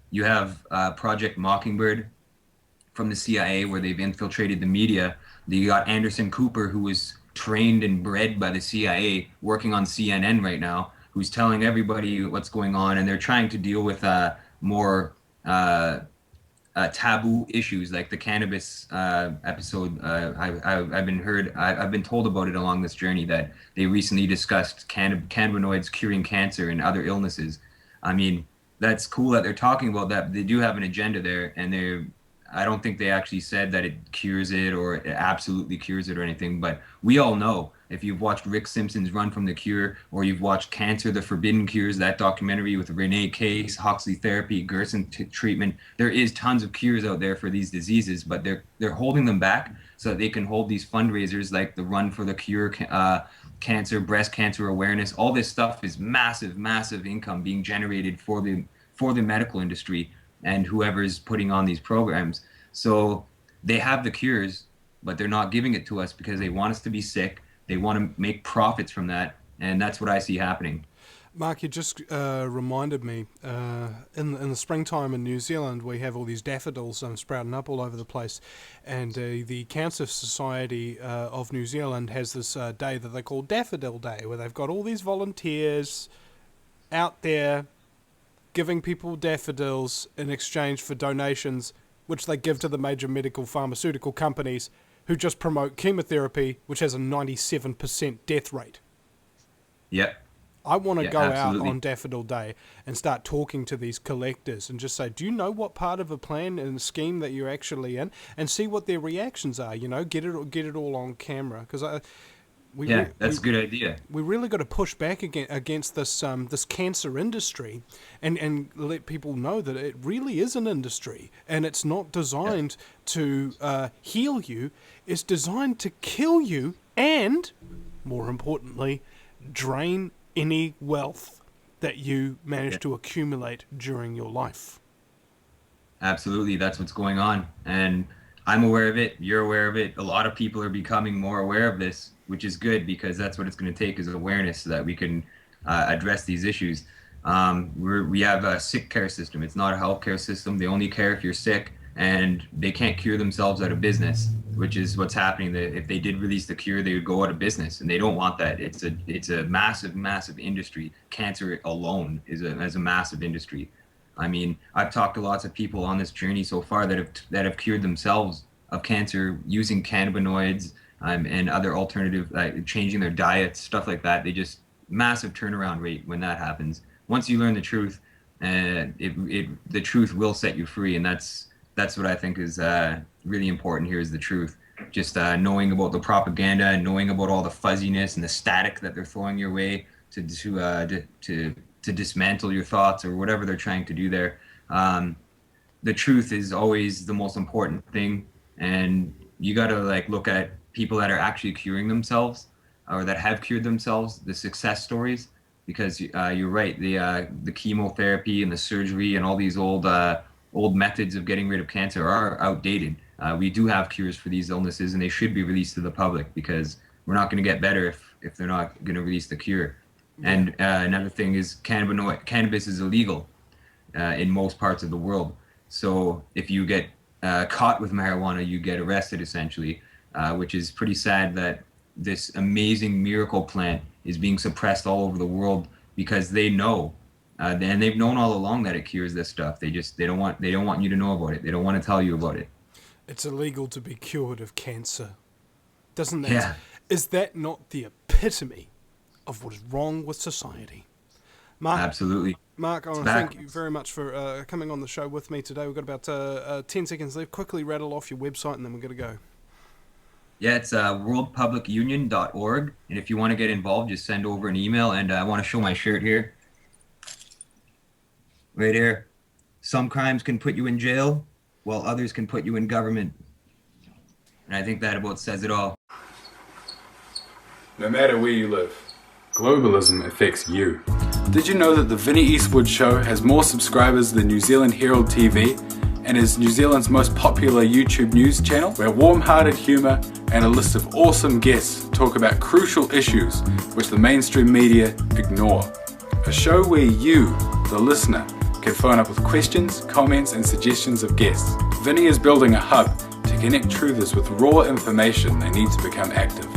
you have Project Mockingbird from the CIA, where they've infiltrated the media. You got Anderson Cooper, who was trained and bred by the CIA, working on CNN right now, who's telling everybody what's going on, and they're trying to deal with more taboo issues like the cannabis episode. I've been told about it along this journey, that they recently discussed cannabinoids curing cancer and other illnesses. I mean, that's cool that they're talking about that. They do have an agenda there, and I don't think they actually said that it cures it or it absolutely cures it or anything, but we all know, if you've watched Rick Simpson's Run from the Cure, or you've watched Cancer, The Forbidden Cures, that documentary with Renee Case, Huxley therapy, Gerson treatment, there is tons of cures out there for these diseases, but they're holding them back so that they can hold these fundraisers like the Run for the Cure, cancer, breast cancer awareness. All this stuff is massive income being generated for the medical industry and whoever's putting on these programs. So they have the cures, but they're not giving it to us because they want us to be sick. They want to make profits from that, and that's what I see happening. Mark, you just reminded me, in the springtime in New Zealand, we have all these daffodils sprouting up all over the place, and the Cancer Society of New Zealand has this day that they call Daffodil Day, where they've got all these volunteers out there giving people daffodils in exchange for donations, which they give to the major medical pharmaceutical companies who just promote chemotherapy, which has a 97% death rate. Yep. I want to go absolutely. out on Daffodil Day and start talking to these collectors and just say, do you know what part of a plan and scheme that you're actually in? And see what their reactions are, get it all on camera. Because that's a good idea. We really got to push back against this this cancer industry, and let people know that it really is an industry, and it's not designed to heal you. It's designed to kill you, and more importantly, drain any wealth that you manage to accumulate during your life. Absolutely, that's what's going on, and I'm aware of it. You're aware of it. A lot of people are becoming more aware of this, which is good, because that's what it's going to take, is awareness, so that we can address these issues. We have a sick care system. It's not a healthcare system. They only care if you're sick, and they can't cure themselves out of business, which is what's happening. If they did release the cure, they would go out of business, and they don't want that. It's a massive industry. Cancer alone is a massive industry. I mean, I've talked to lots of people on this journey so far that have cured themselves of cancer using cannabinoids and other alternative, changing their diets, stuff like that. They just massive turnaround rate when that happens. Once you learn the truth, the truth will set you free, and that's what I think is really important here, is the truth. Just knowing about the propaganda and knowing about all the fuzziness and the static that they're throwing your way to dismantle your thoughts or whatever they're trying to do there. The truth is always the most important thing, and you got to look at people that are actually curing themselves or that have cured themselves, the success stories, because you're right, the chemotherapy and the surgery and all these old methods of getting rid of cancer are outdated. We do have cures for these illnesses, and they should be released to the public, because we're not going to get better if they're not going to release the cure. And another thing is cannabis is illegal in most parts of the world. So if you get caught with marijuana, you get arrested, essentially, which is pretty sad that this amazing miracle plant is being suppressed all over the world because they know, and they've known all along that it cures this stuff. They don't want you to know about it. They don't want to tell you about it. It's illegal to be cured of cancer. Doesn't that? Yeah. Is that not the epitome of what is wrong with society? Mark, Absolutely. Mark, I want to thank you very much for coming on the show with me today. We've got about 10 seconds left. Quickly rattle off your website and then we're going to go. Yeah, it's worldpublicunion.org. And if you want to get involved, just send over an email. And I want to show my shirt here. Right here. Some crimes can put you in jail, while others can put you in government. And I think that about says it all. No matter where you live, globalism affects you. Did you know that the Vinny Eastwood Show has more subscribers than New Zealand Herald TV and is New Zealand's most popular YouTube news channel, where warm-hearted humour and a list of awesome guests talk about crucial issues which the mainstream media ignore? A show where you, the listener, can phone up with questions, comments and suggestions of guests. Vinny is building a hub to connect truthers with raw information they need to become active.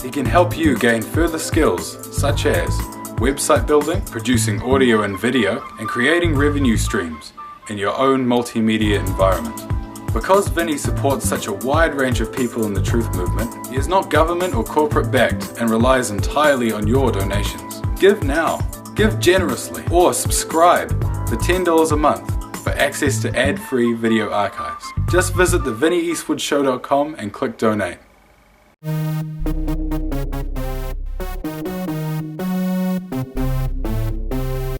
He can help you gain further skills such as website building, producing audio and video, and creating revenue streams in your own multimedia environment. Because Vinny supports such a wide range of people in the truth movement, he is not government or corporate backed and relies entirely on your donations. Give now, give generously, or subscribe for $10 a month for access to ad-free video archives. Just visit thevinnyeastwoodshow.com and click donate.